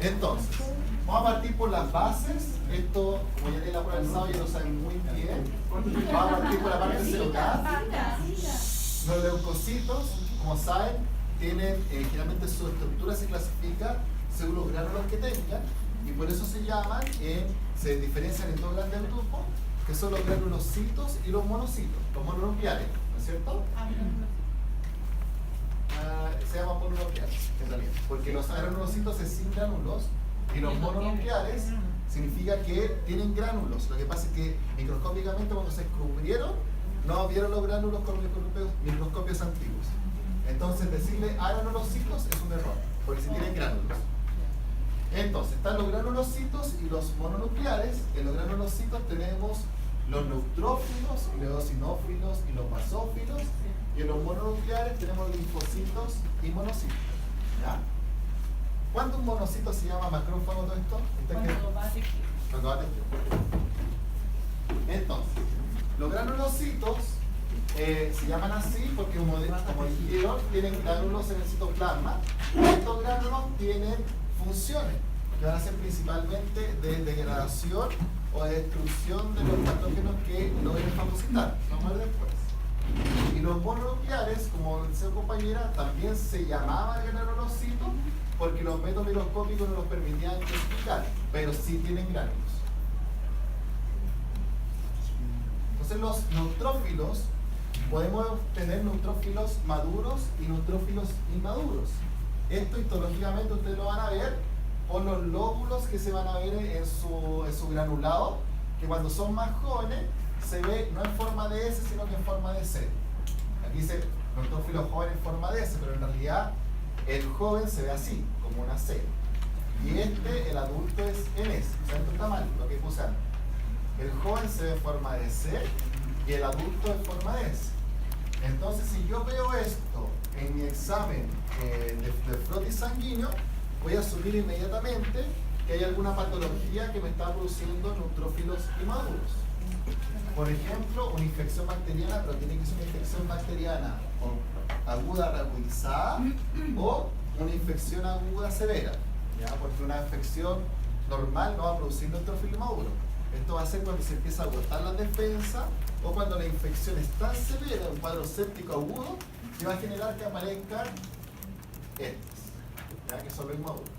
Entonces, vamos a partir por las bases. Esto, como ya te la prueba el sábado, ya lo saben muy bien. Vamos a partir por la parte celular. Los leucocitos, como saben, tienen generalmente su estructura se clasifica según los gránulos que tengan, y por eso se llaman, se diferencian en dos grandes grupos, que son los granulocitos y los monocitos, los mononucleares, ¿no es cierto? Se llaman mononucleares, en realidad, porque los granulocitos es sin gránulos y los mononucleares significa que tienen gránulos. Lo que pasa es que microscópicamente cuando se descubrieron no vieron los gránulos con microscopios antiguos. Entonces decirle granulocitos es un error, porque si tienen gránulos. Entonces están los granulocitos y los mononucleares. En los granulocitos tenemos los neutrófilos, y los eosinófilos y los basófilos. Y en los mononucleares tenemos linfocitos y monocitos. ¿Ya? ¿Cuándo un monocito se llama macrófago todo esto? Cuando va a tejer. Entonces, los granulocitos se llaman así porque como dijeron, tienen gránulos en el citoplasma. Y estos gránulos tienen funciones que van a ser principalmente de degradación o de destrucción de los patógenos que logren fagocitar. Vamos a ver después. Y los mononucleares, como decía compañera, también se llamaban granulocitos porque los métodos microscópicos no los permitían clasificar, pero sí tienen gránulos. Entonces los neutrófilos, podemos tener neutrófilos maduros y neutrófilos inmaduros. Esto histológicamente ustedes lo van a ver por los lóbulos que se van a ver en su granulado, que cuando son más jóvenes se ve no en forma de S, sino que en forma de C. Aquí dice neutrófilo joven en forma de S, pero en realidad el joven se ve así, como una C. Y el adulto es en S. O sea, esto está mal, lo que puse antes. El joven se ve en forma de C y el adulto en forma de S. Entonces, si yo veo esto en mi examen de frotis sanguíneo, voy a asumir inmediatamente que hay alguna patología que me está produciendo neutrófilos inmaduros. Por ejemplo, una infección bacteriana, pero tiene que ser una infección bacteriana aguda reagudizada o una infección aguda severa, ¿ya? Porque una infección normal no va a producir neutrófilo inmaduro. Esto va a ser cuando se empieza a agotar la defensa o cuando la infección es tan severa, un cuadro séptico agudo, que va a generar que aparezcan estos, ¿ya? Que son los inmaduros.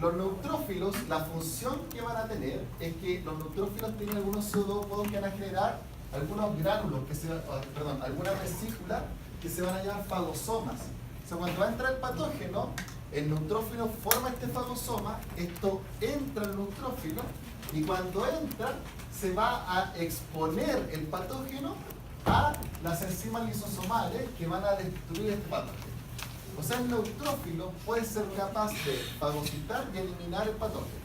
Los neutrófilos, la función que van a tener es que los neutrófilos tienen algunos pseudópodos que van a generar algunos gránulos, algunas vesículas que se van a llamar fagosomas. O sea, cuando va a entrar el patógeno, el neutrófilo forma este fagosoma, esto entra al neutrófilo y cuando entra se va a exponer el patógeno a las enzimas lisosomales que van a destruir este patógeno. O sea, el neutrófilo puede ser capaz de fagocitar y eliminar el patógeno.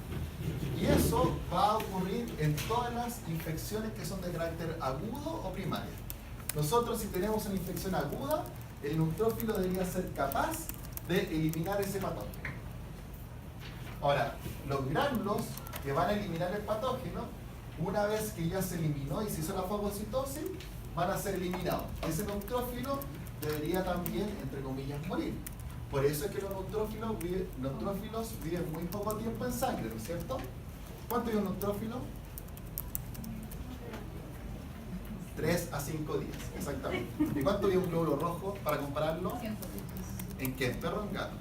Y eso va a ocurrir en todas las infecciones que son de carácter agudo o primario. Nosotros, si tenemos una infección aguda, el neutrófilo debería ser capaz de eliminar ese patógeno. Ahora, los gránulos que van a eliminar el patógeno, una vez que ya se eliminó y se hizo la fagocitosis, van a ser eliminados. Ese neutrófilo debería también, entre comillas, morir. Por eso es que los neutrófilos viven muy poco tiempo en sangre, ¿no es cierto? ¿Cuánto vive un neutrófilo? 3 a 5 días, exactamente. ¿Y cuánto vive un glóbulo rojo, para compararlo? 110. ¿En qué? ¿En perro o en gato?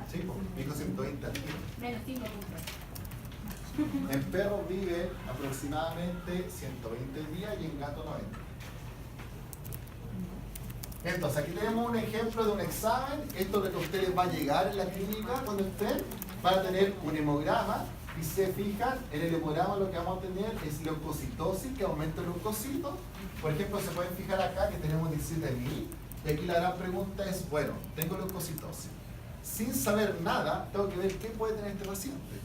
Sí, dijo 120 al tiro. Menos 5 puntos. En perro vive aproximadamente 120 días y en gato 90. Entonces, aquí tenemos un ejemplo de un examen. Esto es lo que a ustedes va a llegar en la clínica cuando estén. Van a tener un hemograma y se fijan, en el hemograma lo que vamos a tener es leucocitosis, que aumenta el leucocito. Por ejemplo, se pueden fijar acá que tenemos 17.000 y aquí la gran pregunta es, bueno, tengo leucocitosis. Sin saber nada, tengo que ver qué puede tener este paciente.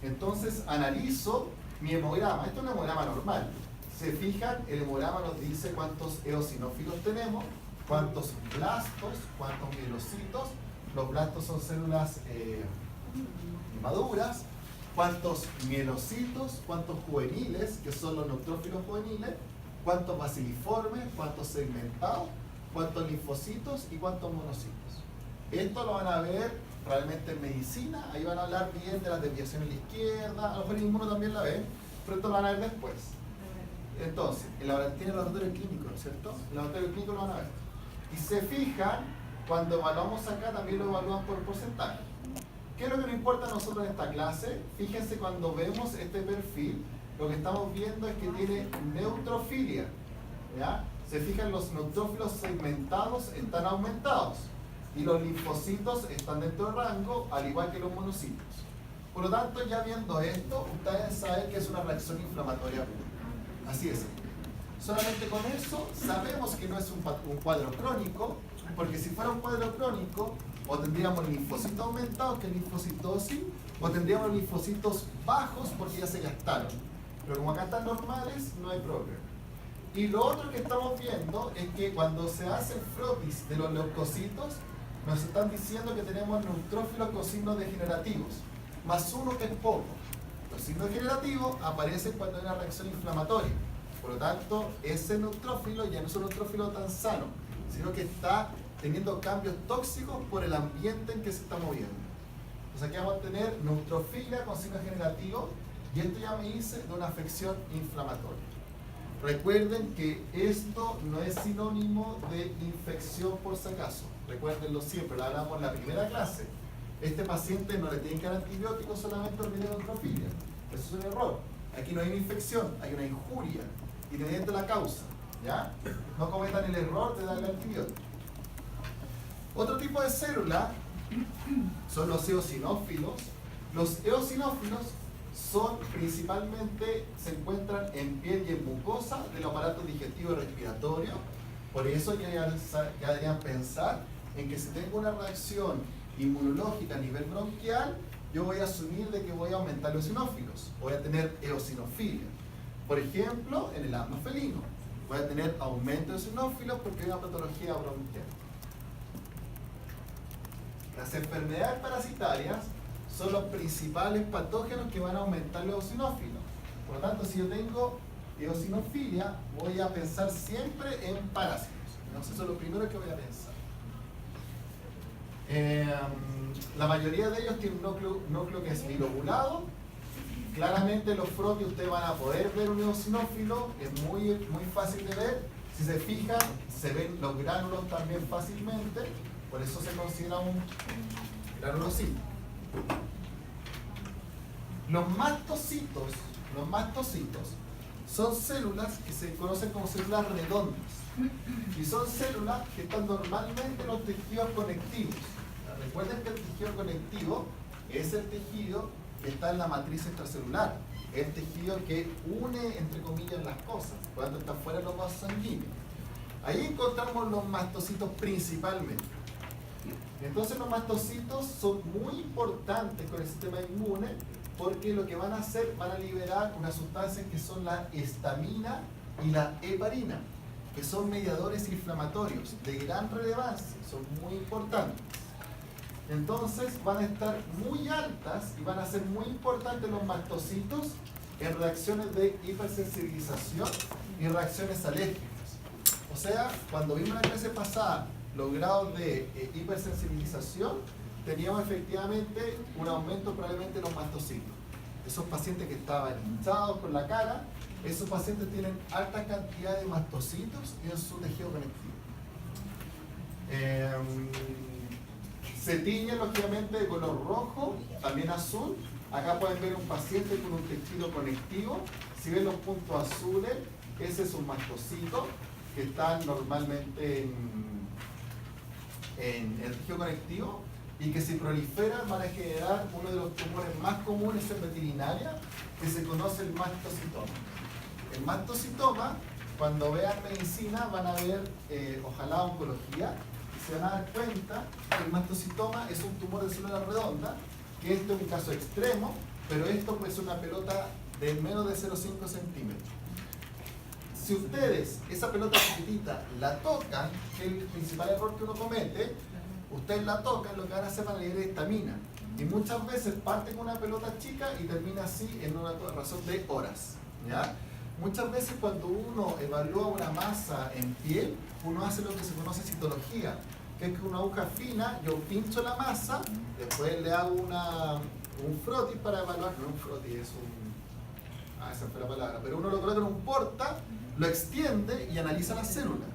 Entonces, analizo mi hemograma. Esto es un hemograma normal. Se fijan, el hemograma nos dice cuántos eosinófilos tenemos, cuántos blastos, cuántos mielocitos. Los blastos son células maduras. Cuántos mielocitos, cuántos juveniles, que son los neutrófilos juveniles, cuántos baciliformes, cuántos segmentados, cuántos linfocitos y cuántos monocitos. Esto lo van a ver probablemente en medicina, ahí van a hablar bien de las desviaciones a la izquierda, a lo mejor en inmuno también la ven, pero esto lo van a ver después. Entonces, tiene el laboratorio clínico, ¿no es cierto? El laboratorio clínico lo van a ver. Y se fijan, cuando evaluamos acá también lo evalúan por porcentaje. ¿Qué es lo que nos importa a nosotros en esta clase? Fíjense cuando vemos este perfil, lo que estamos viendo es que tiene neutrofilia. ¿Ya? Se fijan, los neutrófilos segmentados están aumentados y los linfocitos están dentro del rango, al igual que los monocitos. Por lo tanto, ya viendo esto, ustedes saben que es una reacción inflamatoria pura. Así es. Solamente con eso sabemos que no es un cuadro crónico, porque si fuera un cuadro crónico, o tendríamos linfocitos aumentados, que es linfocitosis, o tendríamos linfocitos bajos porque ya se gastaron. Pero como acá están normales, no hay problema. Y lo otro que estamos viendo es que cuando se hace frotis de los leucocitos, nos están diciendo que tenemos neutrófilos con signos degenerativos, más uno que es poco. Los signos degenerativos aparecen cuando hay una reacción inflamatoria. Por lo tanto, ese neutrófilo ya no es un neutrófilo tan sano, sino que está teniendo cambios tóxicos por el ambiente en que se está moviendo. Entonces aquí vamos a tener neutrofilia con signos generativos, y esto ya me dice de una afección inflamatoria. Recuerden que esto no es sinónimo de infección por si acaso. Recuérdenlo siempre, lo hablamos en la primera clase. Este paciente no le tienen que dar antibióticos solamente por neutrofilia. Eso es un error. Aquí no hay una infección, hay una injuria, independiente de la causa. ¿Ya? No cometan el error de darle antibióticos. Otro tipo de célula son los eosinófilos. Los eosinófilos son principalmente, se encuentran en piel y en mucosa del aparato digestivo y respiratorio. Por eso ya deberían pensar en que si tengo una reacción inmunológica a nivel bronquial, yo voy a asumir de que voy a aumentar los eosinófilos, voy a tener eosinofilia. Por ejemplo, en el asma felino, voy a tener aumento de eosinófilos porque hay una patología bronquial. Las enfermedades parasitarias son los principales patógenos que van a aumentar los eosinófilos. Por lo tanto, si yo tengo eosinofilia, voy a pensar siempre en parásitos. Entonces, eso es lo primero que voy a pensar. La mayoría de ellos tienen un núcleo que es bilobulado. Claramente los frotis ustedes van a poder ver un eosinófilo, es muy fácil de ver. Si se fijan, se ven los gránulos también fácilmente, por eso se considera un granulocito. Los mastocitos son células que se conocen como células redondas y son células que están normalmente en los tejidos conectivos. Recuerden que el tejido conectivo es el tejido que está en la matriz extracelular, el tejido que une, entre comillas, las cosas, cuando está fuera de los vasos sanguíneos. Ahí encontramos los mastocitos principalmente. Entonces los mastocitos son muy importantes con el sistema inmune porque lo que van a hacer, van a liberar unas sustancias que son la histamina y la heparina, que son mediadores inflamatorios de gran relevancia, son muy importantes. Entonces van a estar muy altas y van a ser muy importantes los mastocitos en reacciones de hipersensibilización y reacciones alérgicas. O sea, cuando vimos en la clase pasada los grados de hipersensibilización, teníamos efectivamente un aumento probablemente de los mastocitos. Esos pacientes que estaban hinchados con la cara, esos pacientes tienen alta cantidad de mastocitos en su tejido conectivo. Se tiñe lógicamente de color rojo, también azul. Acá pueden ver un paciente con un tejido conectivo. Si ven los puntos azules, ese es un mastocito que está normalmente en el tejido conectivo y que si proliferan van a generar uno de los tumores más comunes en veterinaria, que se conoce el mastocitoma. El mastocitoma, cuando vean medicina, van a ver, ojalá, oncología, y se van a dar cuenta que el mastocitoma es un tumor de célula redonda, que esto es un caso extremo, pero esto pues es una pelota de menos de 0,5 centímetros. Si ustedes esa pelota chiquitita la tocan, que es el principal error que uno comete, ustedes la tocan, lo que van a hacer van a liberar histamina. Y muchas veces parte con una pelota chica y termina así en una razón de horas. ¿Ya? Muchas veces cuando uno evalúa una masa en piel, uno hace lo que se conoce citología, que es que una aguja fina, yo pincho la masa, después le hago un frotis para evaluar, no un frotis, es esa fue la palabra, pero uno lo coloca en un porta, lo extiende y analiza la célula.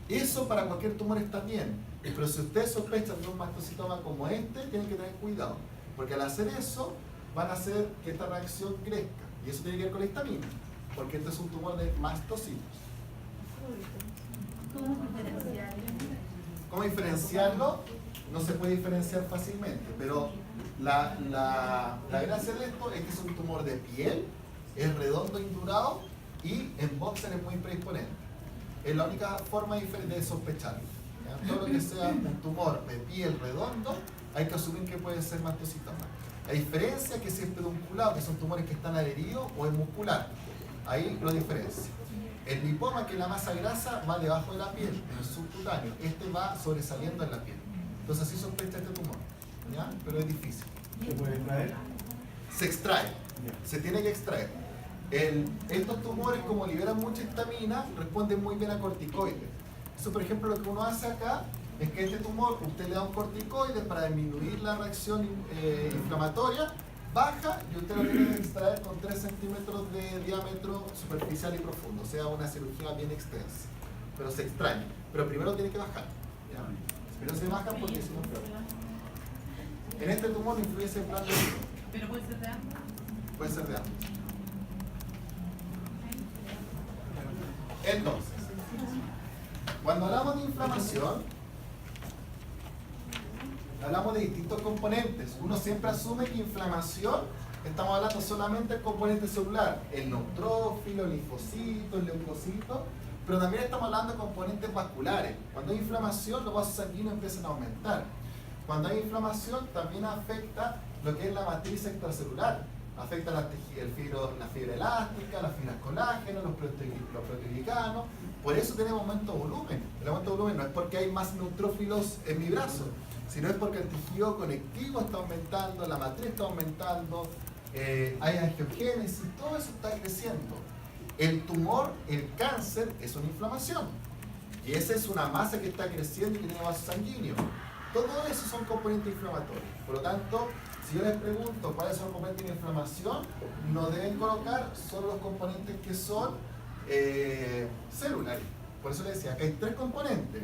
Eso para cualquier tumor está bien, pero si ustedes sospechan de un mastocitoma como este, tienen que tener cuidado, porque al hacer eso van a hacer que esta reacción crezca, y eso tiene que ver con la histamina, porque este es un tumor de mastocitos. ¿Cómo diferenciarlo? No se puede diferenciar fácilmente, pero la gracia de esto es que es un tumor de piel, es redondo, indurado y en boxer es muy predisponente. Es la única forma de sospecharlo. ¿Ya? Todo lo que sea un tumor de piel redondo, hay que asumir que puede ser mastocitoma. La diferencia es que si es pedunculado, que son tumores que están adheridos, o es muscular. Ahí lo diferencia. El lipoma, que es la masa grasa, va debajo de la piel, en el subcutáneo. Este va sobresaliendo en la piel. Entonces así sospecha este tumor. ¿Ya? Pero es difícil. ¿Se puede extraer? Se extrae. Se tiene que extraer. Estos tumores, como liberan mucha histamina, responden muy bien a corticoides. Eso, por ejemplo, lo que uno hace acá es que este tumor, usted le da un corticoide para disminuir la reacción inflamatoria, baja y usted lo tiene que extraer con 3 centímetros de diámetro superficial y profundo, o sea, una cirugía bien extensa. Pero se extrae. Pero primero tiene que bajar. ¿Ya? Primero se baja porque si no peor. En este tumor no influye ese plan de vida. ¿Pero puede ser de ambos? Puede ser de ambos. Entonces, cuando hablamos de inflamación, hablamos de distintos componentes. Uno siempre asume que inflamación, estamos hablando solamente del componente celular, el neutrófilo, el linfocito, el leucocito, pero también estamos hablando de componentes vasculares. Cuando hay inflamación, los vasos sanguíneos empiezan a aumentar. Cuando hay inflamación, también afecta lo que es la matriz extracelular. Afecta la fibra elástica, las fibras colágeno, los proteoglicanos. Por eso tenemos aumento de volumen. El aumento de volumen no es porque hay más neutrófilos en mi brazo, sino es porque el tejido conectivo está aumentando, la matriz está aumentando, hay angiogénesis, todo eso está creciendo. El tumor, el cáncer, es una inflamación. Y esa es una masa que está creciendo y que tiene vasos sanguíneos. Todo eso son componentes inflamatorios. Por lo tanto, si yo les pregunto cuáles son los componentes de inflamación, no deben colocar solo los componentes que son celulares. Por eso les decía que hay 3 componentes: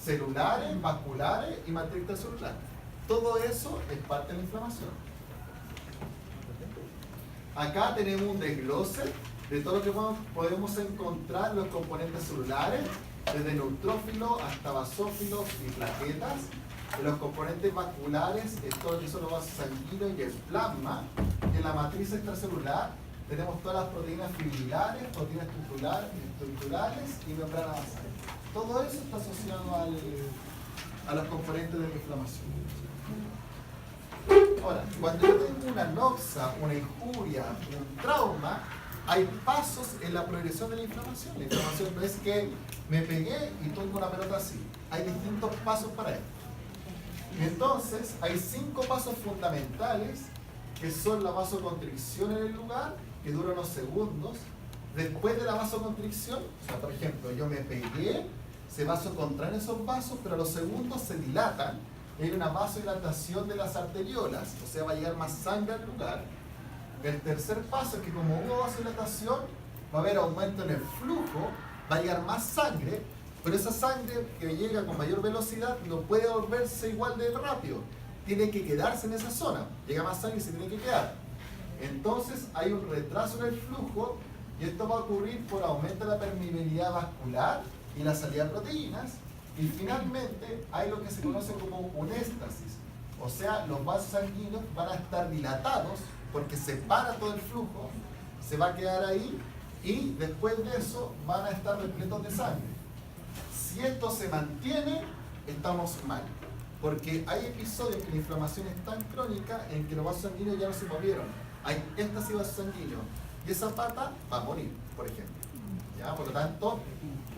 celulares, vasculares y matriz extracelular. Todo eso es parte de la inflamación. Acá tenemos un desglose de todo lo que podemos encontrar en los componentes celulares, desde neutrófilos hasta basófilos y plaquetas. En los componentes vasculares, todo lo que son los vasos sanguíneos y el plasma. En la matriz extracelular tenemos todas las proteínas fibrilares, proteínas estructurales y membrana basal. Todo eso está asociado a los componentes de la inflamación. Ahora, cuando yo tengo una noxa, una injuria, un trauma, hay pasos en la progresión de la inflamación. La inflamación no es que me pegué y tengo una pelota así. Hay distintos pasos para esto. Entonces, hay 5 pasos fundamentales que son la vasoconstricción en el lugar, que dura unos segundos. Después de la vasoconstricción, o sea, por ejemplo, yo me pegué, se vasocontraen esos vasos, pero a los segundos se dilatan. Hay una vasodilatación de las arteriolas, o sea, va a llegar más sangre al lugar. El tercer paso es que como hubo vasodilatación, va a haber aumento en el flujo, va a llegar más sangre, pero esa sangre que llega con mayor velocidad no puede volverse igual de rápido. Tiene que quedarse en esa zona. Llega más sangre y se tiene que quedar. Entonces hay un retraso en el flujo y esto va a ocurrir por aumento de la permeabilidad vascular y la salida de proteínas. Y finalmente hay lo que se conoce como un éstasis. O sea, los vasos sanguíneos van a estar dilatados porque se para todo el flujo, se va a quedar ahí y después de eso van a estar repletos de sangre. Si esto se mantiene, estamos mal, porque hay episodios que la inflamación es tan crónica en que los vasos sanguíneos ya no se movieron. Hay éstasis vasosanguíneo y esa pata va a morir, por ejemplo. ¿Ya? Por lo tanto,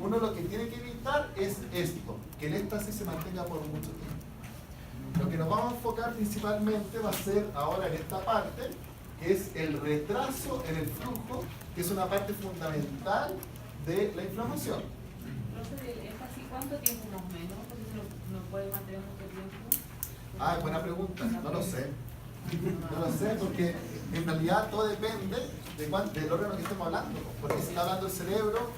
uno lo que tiene que evitar es esto, que el éxtasis se mantenga por mucho tiempo. Lo que nos vamos a enfocar principalmente va a ser ahora en esta parte, que es el retraso en el flujo, que es una parte fundamental de la inflamación. Entonces, el éxtasis ¿Cuánto tiempo más o menos? Porque si no puede mantener mucho tiempo. Ah, buena pregunta, no lo sé. No lo sé porque en realidad todo depende del órgano que estemos hablando. Porque si está hablando el cerebro,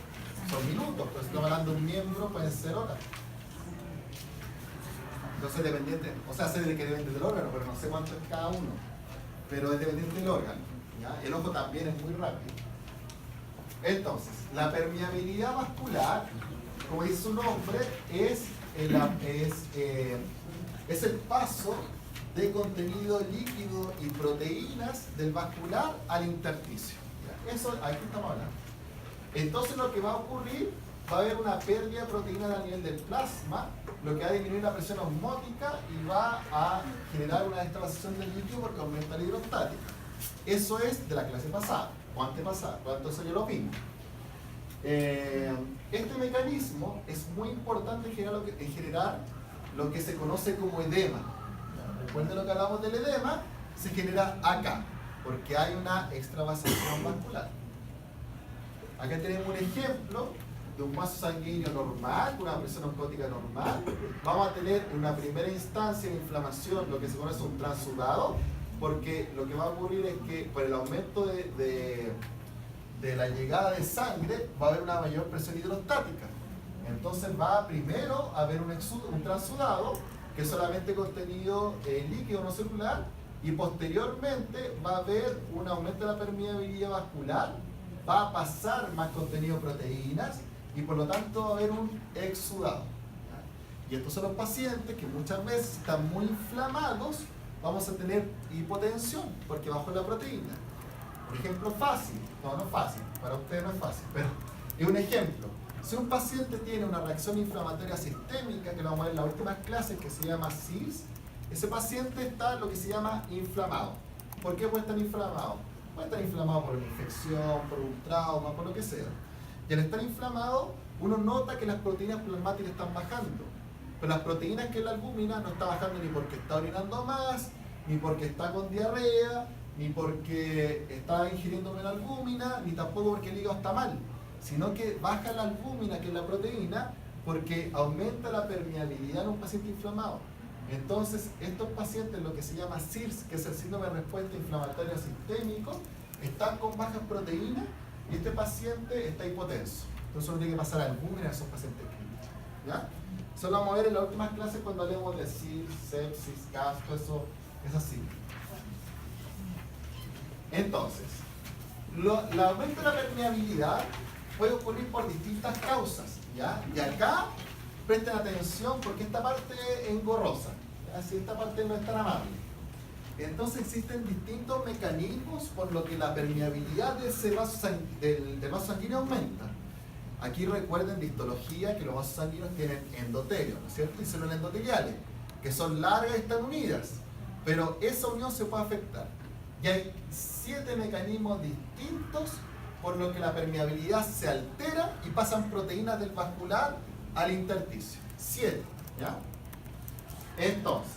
son minutos, pero si estamos hablando de un miembro, pueden ser horas. Entonces dependiente, o sea, sé de que depende del órgano, pero no sé cuánto es cada uno. Pero es dependiente del órgano. ¿Ya? El ojo también es muy rápido. Entonces, la permeabilidad vascular, como dice su nombre, es el paso de contenido líquido y proteínas del vascular al intersticio. Eso, aquí estamos hablando. Entonces lo que va a ocurrir, va a haber una pérdida de proteínas a nivel del plasma, lo que va a disminuir la presión osmótica y va a generar una destrozación del líquido porque aumenta la hidrostática. Eso es de la clase pasada o antepasada, cuando eso ya lo vimos. Este mecanismo es muy importante en generar lo que se conoce como edema. Recuerden lo que hablamos del edema, se genera acá, porque hay una extravasación vascular. Acá tenemos un ejemplo de un vaso sanguíneo normal, con una presión osmótica normal. Vamos a tener en una primera instancia de inflamación, lo que se conoce un transudado, porque lo que va a ocurrir es que por el aumento de la llegada de sangre va a haber una mayor presión hidrostática. Entonces va primero a haber un transudado, que es solamente contenido líquido no circular, y posteriormente va a haber un aumento de la permeabilidad vascular, va a pasar más contenido de proteínas y por lo tanto va a haber un exudado. Y estos son los pacientes que muchas veces están muy inflamados, vamos a tener hipotensión porque bajó la proteína. Por ejemplo fácil, no es fácil, para ustedes no es fácil, pero es un ejemplo. Si un paciente tiene una reacción inflamatoria sistémica, que lo vamos a ver en las últimas clases, que se llama SIRS, ese paciente está lo que se llama inflamado. ¿Por qué puede estar inflamado? Puede estar inflamado por una infección, por un trauma, por lo que sea. Y al estar inflamado, uno nota que las proteínas plasmáticas están bajando. Pero las proteínas que es la albúmina no está bajando ni porque está orinando más, ni porque está con diarrea, ni porque está ingiriendo menos albúmina, ni tampoco porque el hígado está mal, sino que baja la albúmina, que es la proteína, porque aumenta la permeabilidad en un paciente inflamado. Entonces, estos pacientes, lo que se llama SIRS, que es el síndrome de respuesta inflamatoria sistémico, están con bajas proteínas y este paciente está hipotenso. Entonces, uno tiene que pasar albúmina a esos pacientes clínicos. ¿Ya? Eso lo vamos a ver en las últimas clases cuando hablemos de SIRS, sepsis, gas, todo eso es así. Entonces, el aumento de la permeabilidad puede ocurrir por distintas causas, ¿ya? Y acá presten atención porque esta parte es engorrosa, ¿ya? Si esta parte no es tan amable. Entonces existen distintos mecanismos por lo que la permeabilidad de ese del vaso sanguíneo aumenta. Aquí recuerden de histología que los vasos sanguíneos tienen endotelio, ¿no es cierto? Y células endoteliales, que son largas y están unidas, pero esa unión se puede afectar. Y hay 7 mecanismos distintos por lo que la permeabilidad se altera y pasan proteínas del vascular al intersticio. 7, ¿ya? Entonces,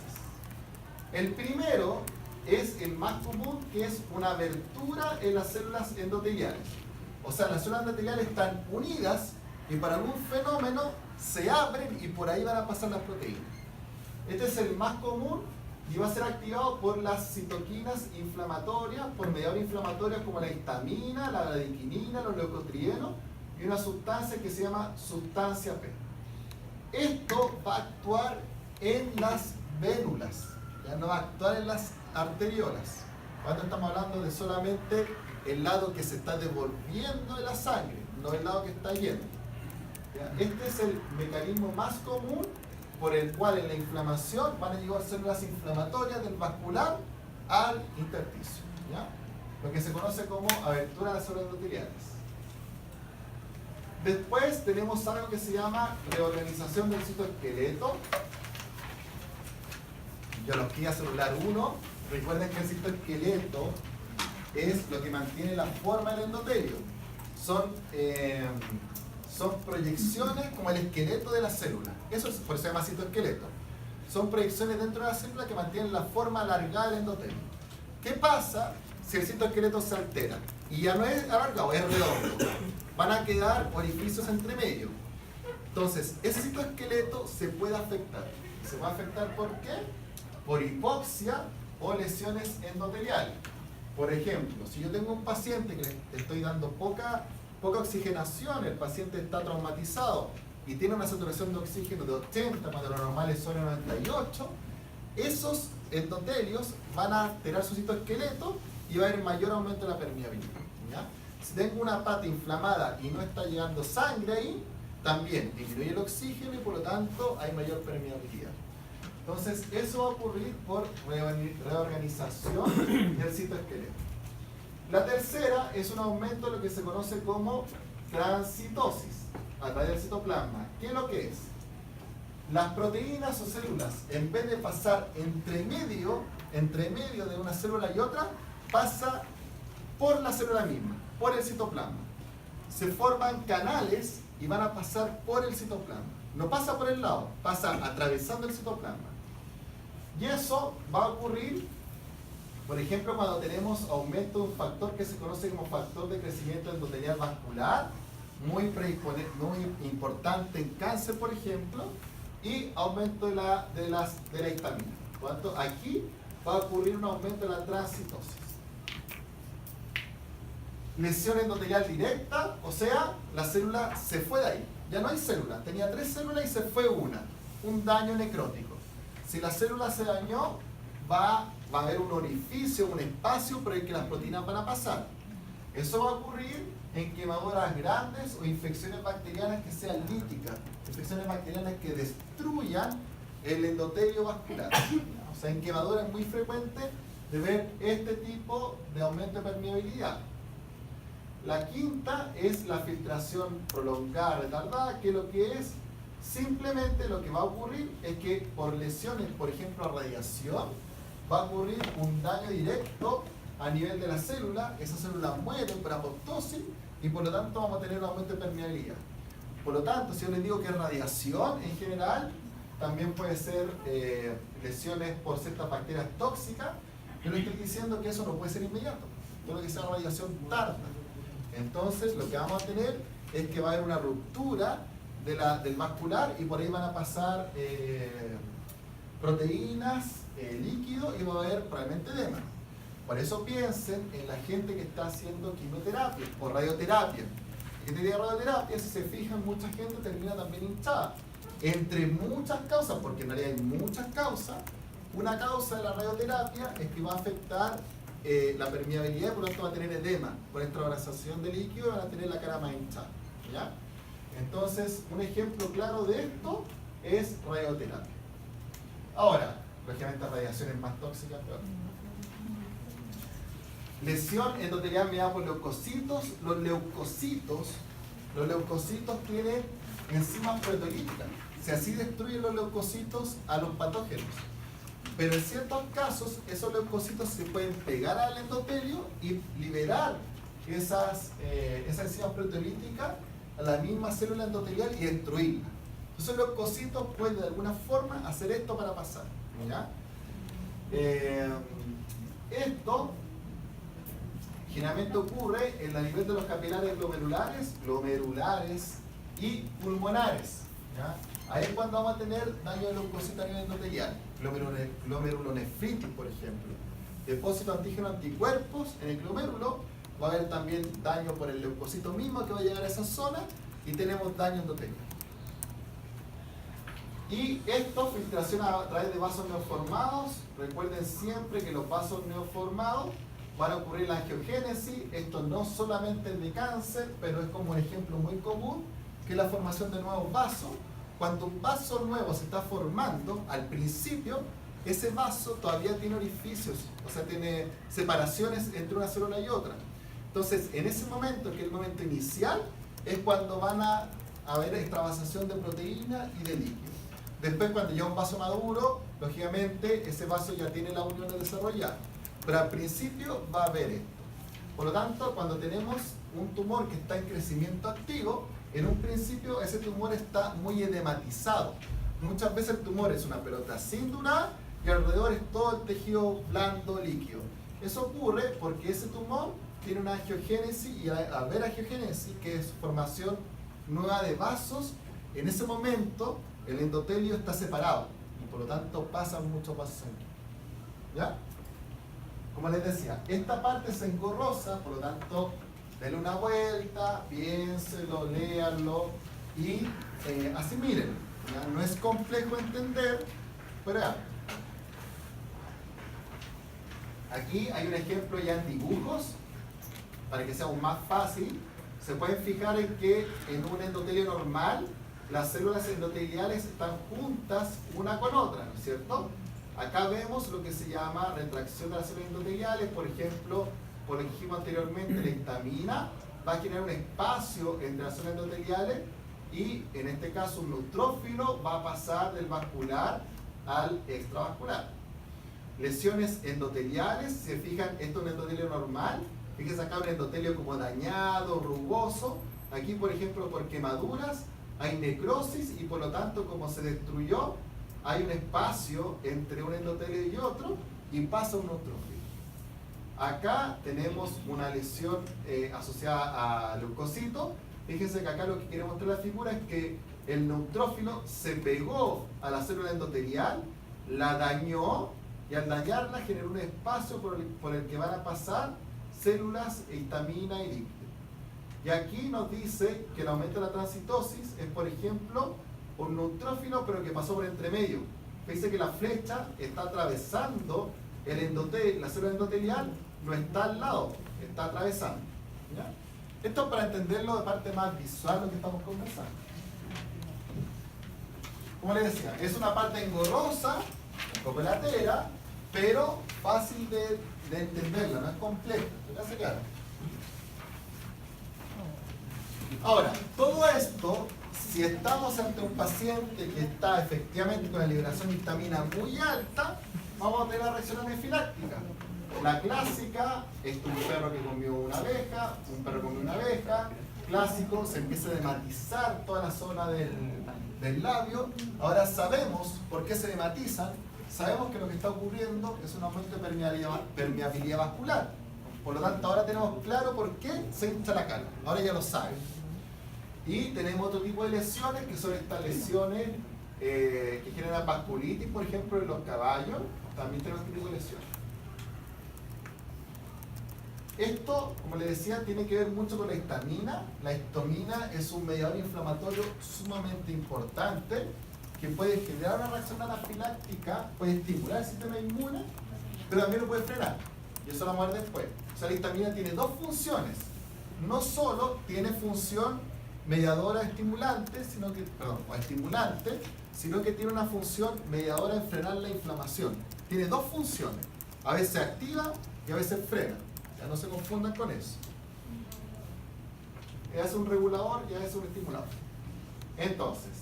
el primero es el más común, que es una abertura en las células endoteliales. O sea, las células endoteliales están unidas y para algún fenómeno se abren y por ahí van a pasar las proteínas. Este es el más común y va a ser activado por las citoquinas inflamatorias, por mediadores inflamatorios como la histamina, la bradiquinina, los leucotrienos y una sustancia que se llama sustancia P. Esto va a actuar en las vénulas, ya no va a actuar en las arteriolas. Cuando estamos hablando de solamente el lado que se está devolviendo de la sangre, no el lado que está yendo. ¿Ya? Este es el mecanismo más común por el cual en la inflamación van a llegar células inflamatorias del vascular al intersticio, ¿ya? Lo que se conoce como abertura de las células endoteliales. Después tenemos algo que se llama reorganización del citoesqueleto. Biología celular 1. Recuerden que el citoesqueleto es lo que mantiene la forma del endotelio. Son proyecciones como el esqueleto de la célula. Eso es, por eso se llama citoesqueleto. Son proyecciones dentro de la célula que mantienen la forma alargada del endotelio. ¿Qué pasa si el citoesqueleto se altera? Y ya no es alargado, es redondo. Van a quedar orificios entre medio. Entonces, ese citoesqueleto se puede afectar. ¿Se puede afectar por qué? Por hipoxia o lesiones endoteliales. Por ejemplo, si yo tengo un paciente que le estoy dando poca oxigenación, el paciente está traumatizado y tiene una saturación de oxígeno de 80 cuando lo normal es solo 98, esos endotelios van a alterar su citoesqueleto y va a haber mayor aumento de la permeabilidad. ¿Ya? Si tengo una pata inflamada y no está llegando sangre ahí, también disminuye el oxígeno y por lo tanto hay mayor permeabilidad. Entonces, eso va a ocurrir por reorganización del citoesqueleto. La tercera es un aumento de lo que se conoce como transitosis a través del citoplasma. ¿Qué es lo que es? Las proteínas o células, en vez de pasar entre medio de una célula y otra, pasa por la célula misma, por el citoplasma. Se forman canales y van a pasar por el citoplasma. No pasa por el lado, pasa atravesando el citoplasma. Y eso va a ocurrir, por ejemplo, cuando tenemos aumento de un factor que se conoce como factor de crecimiento endotelial vascular, muy importante en cáncer, por ejemplo, y aumento de la histamina. Por lo tanto, aquí va a ocurrir un aumento de la transitosis. Lesión endotelial directa, o sea, la célula se fue de ahí. Ya no hay célula. Tenía 3 células y se fue una. Un daño necrótico. Si la célula se dañó, va a haber un orificio, un espacio por el que las proteínas van a pasar. Eso va a ocurrir en quemaduras grandes o infecciones bacterianas que sean líticas. Infecciones bacterianas que destruyan el endotelio vascular. O sea, en quemaduras es muy frecuente de ver este tipo de aumento de permeabilidad. La quinta es la filtración prolongada, retardada, que lo que es, simplemente lo que va a ocurrir es que por lesiones, por ejemplo, radiación, va a ocurrir un daño directo a nivel de la célula, esa célula muere por apoptosis y por lo tanto vamos a tener un aumento de permeabilidad. Por lo tanto, si yo les digo que es radiación en general, también puede ser lesiones por ciertas bacterias tóxicas, yo les estoy diciendo que eso no puede ser inmediato, todo lo que sea radiación tarda. Entonces, lo que vamos a tener es que va a haber una ruptura del vascular y por ahí van a pasar proteínas, líquidos y va a haber probablemente edema. Por eso piensen en la gente que está haciendo quimioterapia o radioterapia. La gente de radioterapia, si se fijan, mucha gente termina también hinchada. Entre muchas causas, porque en realidad hay muchas causas, una causa de la radioterapia es que va a afectar la permeabilidad, por lo tanto va a tener edema por extravasación de líquido y van a tener la cara más hinchada. ¿Ya? Entonces, un ejemplo claro de esto es radioterapia. Ahora, lógicamente radiaciones más tóxicas, peor. Lesión endotelial mediada por leucocitos. Los leucocitos tienen enzimas proteolíticas. Si así destruyen los leucocitos a los patógenos. Pero en ciertos casos, esos leucocitos se pueden pegar al endotelio y liberar esas enzimas proteolíticas a la misma célula endotelial y destruirla. Entonces los leucocitos pueden de alguna forma hacer esto para pasar. ¿Ya? Esto generalmente ocurre en la nivel de los capilares glomerulares y pulmonares. ¿Ya? Ahí es cuando vamos a tener daño de leucocitos a nivel endotelial. Glomerulonefritis, por ejemplo. Depósito antígeno-anticuerpos en el glomérulo. Va a haber también daño por el leucocito mismo que va a llegar a esa zona y tenemos daño endotelial. Y esto, filtración a través de vasos neoformados. Recuerden siempre que los vasos neoformados van a ocurrir la angiogénesis. Esto no solamente es de cáncer, pero es como un ejemplo muy común, que es la formación de nuevos vasos. Cuando un vaso nuevo se está formando, al principio, ese vaso todavía tiene orificios, o sea, tiene separaciones entre una célula y otra. Entonces, en ese momento, que es el momento inicial, es cuando van a haber extravasación de proteína y de líquido. Después, cuando ya un vaso maduro, lógicamente, ese vaso ya tiene la unión desarrollada. Pero al principio va a haber esto. Por lo tanto, cuando tenemos un tumor que está en crecimiento activo, en un principio ese tumor está muy edematizado. Muchas veces el tumor es una pelota sin durar y alrededor es todo el tejido blando, líquido. Eso ocurre porque ese tumor tiene una angiogénesis y al ver angiogénesis, que es formación nueva de vasos, en ese momento el endotelio está separado y por lo tanto pasan muchos vasos sanguíneos. ¿Ya? Como les decía, esta parte es engorrosa, por lo tanto, denle una vuelta, piénselo, léanlo y asimilen. ¿Ya? No es complejo entender, pero ya. Aquí hay un ejemplo ya en dibujos, para que sea aún más fácil. Se pueden fijar en que en un endotelio normal, las células endoteliales están juntas una con otra, ¿no es cierto? Acá vemos lo que se llama retracción de las células endoteliales. Por ejemplo, por lo que dijimos anteriormente, la histamina va a generar un espacio entre las células endoteliales y en este caso un neutrófilo va a pasar del vascular al extravascular. Lesiones endoteliales, si se fijan, esto es un endotelio normal. Fíjense acá un endotelio como dañado, rugoso. Aquí, por ejemplo, por quemaduras hay necrosis y por lo tanto, como se destruyó, hay un espacio entre un endotelio y otro y pasa un neutrófilo. Acá tenemos una lesión asociada a leucocito. Fíjense que acá lo que quiere mostrar la figura es que el neutrófilo se pegó a la célula endotelial, la dañó y al dañarla generó un espacio por el que van a pasar células, histamina y lípidos. Y aquí nos dice que el aumento de la transitosis es, por ejemplo, un neutrófilo pero que pasó por entre medio. Dice que la flecha está atravesando el endotelio, la célula endotelial no está al lado, está atravesando. ¿Ya? Esto es para entenderlo de parte más visual lo que estamos conversando. Como les decía, es una parte engorrosa, un poco latera, pero fácil de entenderla, no es compleja. ¿Te hace claro? Ahora, todo esto, si estamos ante un paciente que está efectivamente con la liberación de histamina muy alta, vamos a tener la reacción anafiláctica. La clásica es un perro que comió una abeja, un perro comió una abeja, clásico, se empieza a dematizar toda la zona del labio. Ahora sabemos por qué se dematizan, sabemos que lo que está ocurriendo es un aumento de permeabilidad vascular. Por lo tanto, ahora tenemos claro por qué se hincha la cara, ahora ya lo saben. Y tenemos otro tipo de lesiones, que son estas lesiones que generan vasculitis, por ejemplo, en los caballos. También tenemos este tipo de lesiones. Esto, como les decía, tiene que ver mucho con la histamina. La histamina es un mediador inflamatorio sumamente importante que puede generar una reacción anafiláctica, puede estimular el sistema inmune, pero también lo puede frenar. Y eso lo vamos a ver después. O sea, la histamina tiene dos funciones. No solo tiene función mediadora estimulante, o estimulante, sino que tiene una función mediadora en frenar la inflamación. Tiene dos funciones. A veces activa y a veces frena. Ya no se confundan con eso. Es un regulador y es un estimulador. Entonces,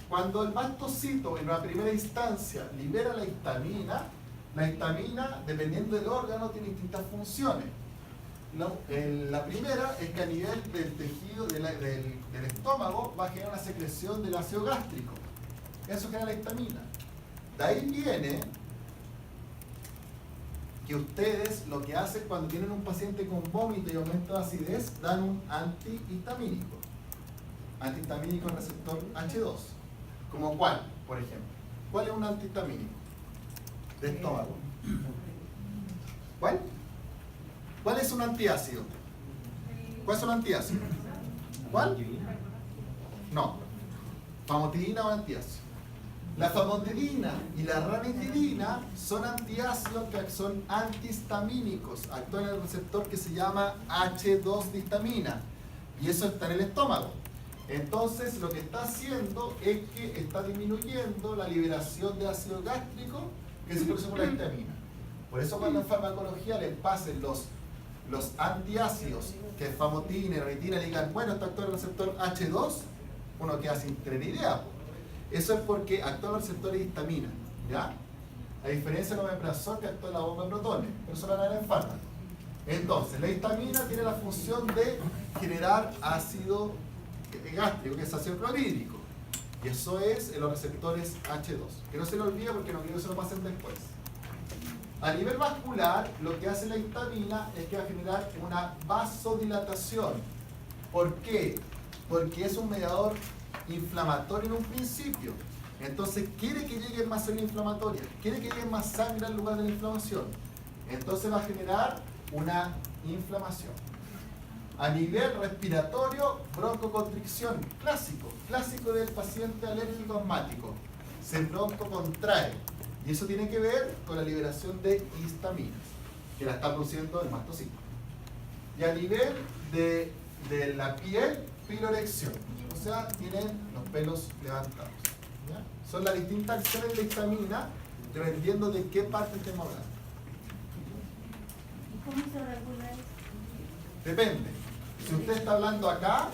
cuando el mastocito en una primera instancia libera la histamina, dependiendo del órgano, tiene distintas funciones. La primera es que a nivel del tejido del estómago va a generar una secreción del ácido gástrico. Eso genera la histamina. De ahí viene que ustedes lo que hacen cuando tienen un paciente con vómito y aumento de acidez, dan un antihistamínico. Antihistamínico receptor H2. ¿Como cuál, por ejemplo? ¿Cuál es un antihistamínico? De estómago. ¿Cuál? ¿Cuál es un antiácido? ¿Cuál es un antiácido? ¿Cuál? No. Famotidina o antiácido. La famotidina y la ranitidina son antiácidos que son antihistamínicos. Actúan en el receptor que se llama H2 de histamina. Y eso está en el estómago. Entonces lo que está haciendo es que está disminuyendo la liberación de ácido gástrico que se produce por la histamina. Por eso cuando en farmacología les pasen los antiácidos, que es famotina y ranitina, digan, bueno, está actuando el receptor H2, uno queda sin tener idea. Eso es porque actúa el receptor de histamina, ¿ya? A diferencia del omeprazol que actúa en la bomba de protones, pero eso lo van a ver en fármaco. Entonces, la histamina tiene la función de generar ácido gástrico, que es ácido clorhídrico. Y eso es en los receptores H2. Que no se lo olvide porque no quiero que se lo pasen después. A nivel vascular, lo que hace la histamina es que va a generar una vasodilatación. ¿Por qué? Porque es un mediador inflamatorio en un principio. Entonces quiere que llegue más sangre inflamatoria, quiere que llegue más sangre al lugar de la inflamación. Entonces va a generar una inflamación. A nivel respiratorio, broncoconstricción, clásico del paciente alérgico asmático. Se broncocontrae. Y eso tiene que ver con la liberación de histaminas, que la está produciendo el mastocito. Y a nivel de la piel, piloerección. O sea, tienen los pelos levantados. ¿Ya? Son las distintas acciones de histamina dependiendo de qué parte estemos hablando. ¿Y cómo se regula eso? Depende. Si usted está hablando acá,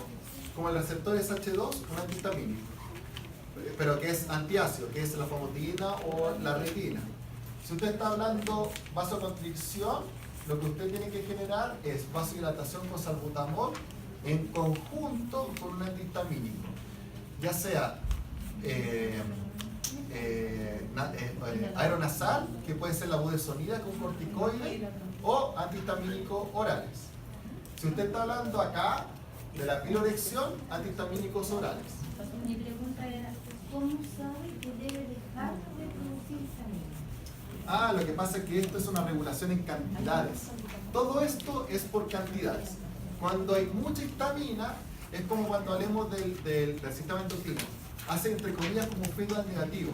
como el receptor SH2, un antihistamínico, pero que es antiácido, que es la famotidina o la retina. Si usted está hablando vasoconstricción, lo que usted tiene que generar es vasodilatación con salbutamol en conjunto con un antihistamínico, ya sea aeronasal, que puede ser la budesonida con corticoide, o antihistamínicos orales. Si usted está hablando acá de la piloerección, antihistamínicos orales. Mi pregunta era, ¿cómo sabe que debe dejar de producir histamina? Lo que pasa es que esto es una regulación en cantidades. Todo esto es por cantidades. Cuando hay mucha histamina, es como cuando hablemos del sistema endocrino. Hace entre comillas como un feedback negativo.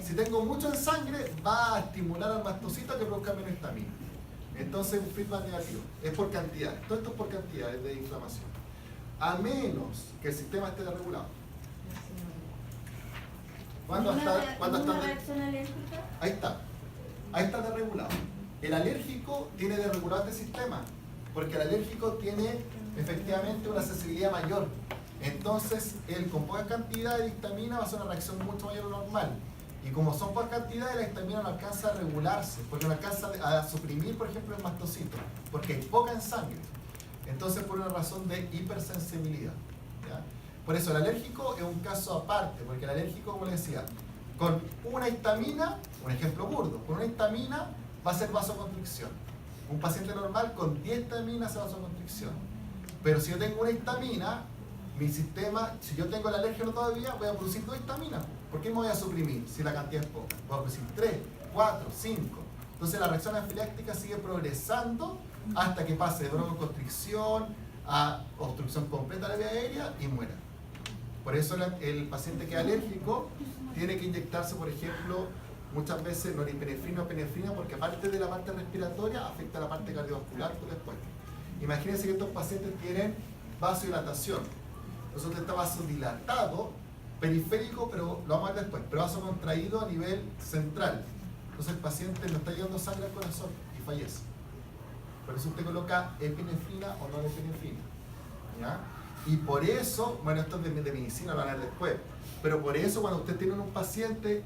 Si tengo mucho en sangre, va a estimular al mastocito a que produzca menos histamina. Entonces un feedback negativo. Es por cantidad. Todo esto es por cantidades de inflamación. A menos que el sistema esté desregulado. ¿Cuándo está reacción alérgica? Ahí está desregulado. El alérgico tiene desregulado este sistema, porque el alérgico tiene efectivamente una sensibilidad mayor. Entonces, él con poca cantidad de histamina va a ser una reacción mucho mayor a lo normal. Y como son pocas cantidades, la histamina no alcanza a regularse, porque no alcanza a suprimir, por ejemplo, el mastocito, porque hay poca en sangre. Entonces, por una razón de hipersensibilidad. ¿Ya? Por eso, el alérgico es un caso aparte, porque el alérgico, como les decía, con una histamina, un ejemplo burdo, con una histamina va a ser vasoconstricción. Un paciente normal con 10 histaminas hace vasoconstricción. Pero si yo tengo una histamina, mi sistema, si yo tengo el alérgeno todavía, voy a producir 2 histaminas. ¿Por qué me voy a suprimir si la cantidad es poca? Voy a producir 3, 4, 5. Entonces la reacción anafiláctica sigue progresando hasta que pase de broncoconstricción a obstrucción completa de la vía aérea y muera. Por eso el paciente que es alérgico tiene que inyectarse, por ejemplo, muchas veces noripinefrina o epinefrina, porque aparte de la parte respiratoria afecta a la parte cardiovascular después. Imagínense que estos pacientes tienen vasodilatación. Entonces está vasodilatado, periférico, pero lo vamos a ver después, pero vasocontraído a nivel central. Entonces el paciente no está llegando sangre al corazón y fallece. Por eso usted coloca epinefrina o norepinefrina. ¿Ya? Y por eso, bueno, esto es de medicina, lo van a ver después, pero por eso cuando usted tiene un paciente,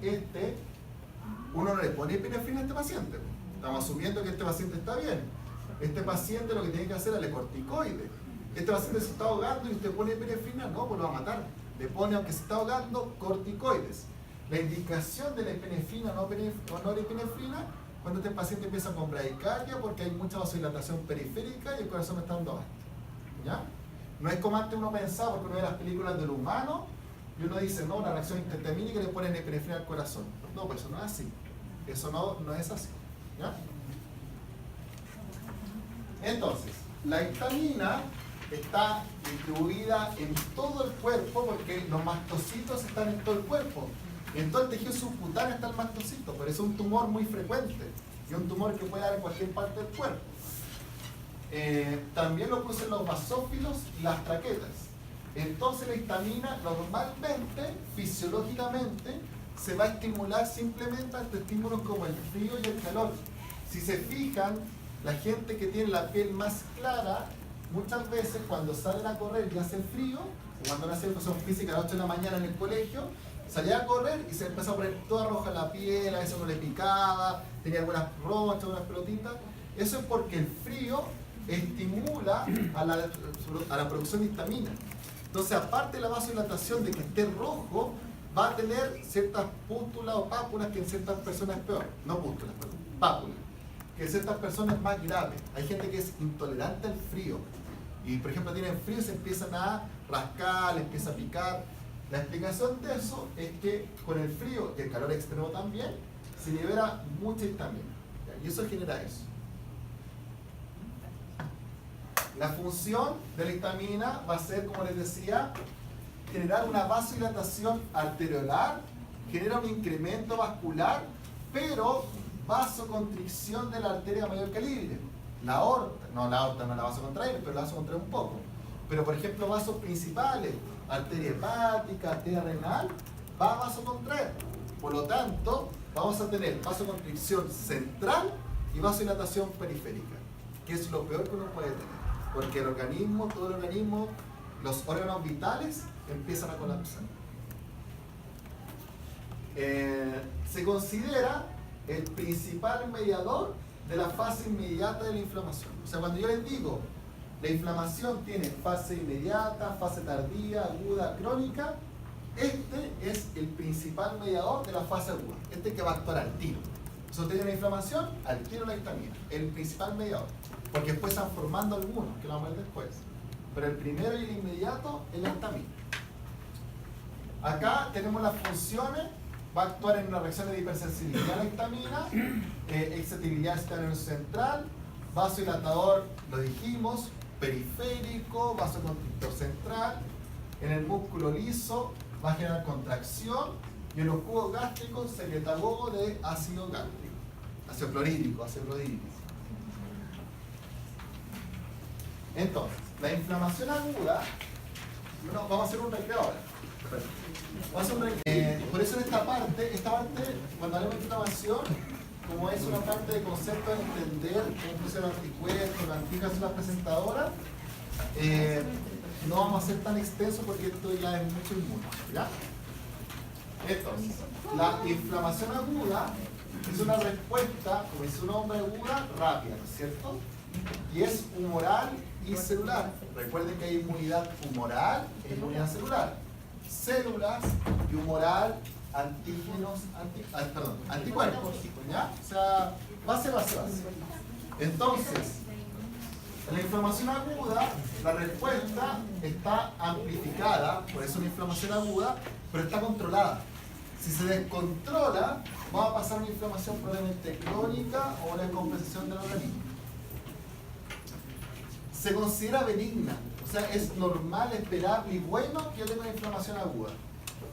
uno no le pone epinefrina a este paciente. Estamos asumiendo que este paciente está bien. Este paciente lo que tiene que hacer es darle corticoide. Este paciente se está ahogando y usted pone epinefrina, no, pues lo va a matar. Le pone, aunque se está ahogando, corticoides. La indicación de la epinefrina o no epinefrina, cuando este paciente empieza con bradicardia porque hay mucha vasodilatación periférica y el corazón está dando abasto. ¿Ya? No es como antes uno pensaba, porque uno ve las películas del humano y uno dice, no, una reacción hipertemínica y le ponen epinefrina al corazón. No, pues eso no es así. Eso no es así. ¿Ya? Entonces, la histamina está distribuida en todo el cuerpo porque los mastocitos están en todo el cuerpo. En todo el tejido subcutáneo está el mastocito, pero es un tumor muy frecuente y un tumor que puede dar en cualquier parte del cuerpo. También lo producen los basófilos y las traquetas. Entonces la histamina normalmente, fisiológicamente, se va a estimular simplemente ante estímulos como el frío y el calor. Si se fijan, la gente que tiene la piel más clara, muchas veces cuando salen a correr y hace frío, o cuando hacen educación física a las 8 de la mañana en el colegio, salía a correr y se empezó a poner toda roja la piel, a veces no le picaba, tenía algunas ronchas, algunas pelotitas. Eso es porque el frío estimula a la producción de histamina. Entonces, aparte de la vasodilatación de que esté rojo, va a tener ciertas pústulas o pápulas que en ciertas personas es peor. No pústulas, perdón, pápulas. Que en ciertas personas es más grave. Hay gente que es intolerante al frío. Y, por ejemplo, tienen frío y se empiezan a rascar, les empieza a picar. La explicación de eso es que con el frío y el calor extremo también se libera mucha histamina. Y eso genera eso. La función de la histamina va a ser, como les decía, generar una vasodilatación arteriolar, genera un incremento vascular, pero vasoconstricción de la arteria mayor calibre. La aorta no la vas a contraer, pero la vas a contraer un poco. Pero por ejemplo, vasos principales, arteria hepática, arteria renal, va a vasocontraer. Por lo tanto, vamos a tener vasoconstricción central y vasodilatación periférica, que es lo peor que uno puede tener. Porque el organismo, todo el organismo, los órganos vitales empiezan a colapsar. Se considera el principal mediador de la fase inmediata de la inflamación. O sea, cuando yo les digo, la inflamación tiene fase inmediata, fase tardía, aguda, crónica, este es el principal mediador de la fase aguda. Este que va a actuar al tiro. Si usted tiene una inflamación, al tiro la histamina. El principal mediador. Porque después están formando algunos, que lo vamos a ver después. Pero el primero y el inmediato es la histamina. Acá tenemos las funciones. Va a actuar en una reacción de hipersensibilidad a la histamina, excitabilidad del sistema nervioso central, vasodilatador, lo dijimos, periférico, vasoconstrictor central. En el músculo liso va a generar contracción y en los jugos gástricos secretagogo de ácido gástrico, ácido clorhídrico. Entonces, la inflamación aguda, vamos a hacer un recreo ahora. Por eso en esta parte, cuando hablamos de inflamación, como es una parte de concepto de entender cómo funcionan los anticuerpos, las antigenos y las presentadoras, no vamos a ser tan extenso porque esto ya es mucho inmuno, ¿ya? Entonces, la inflamación aguda es una respuesta, como dice su nombre, aguda, rápida, ¿no es cierto? Y es humoral y celular. Recuerden que hay inmunidad humoral e inmunidad celular. Células y humoral, antígenos, anticuerpos, ¿ya? O sea, base. Entonces, en la inflamación aguda, la respuesta está amplificada, por eso es una inflamación aguda, pero está controlada. Si se descontrola, va a pasar una inflamación probablemente crónica o una descompensación del organismo. Se considera benigna, o sea, es normal, esperable y bueno que yo tenga una inflamación aguda.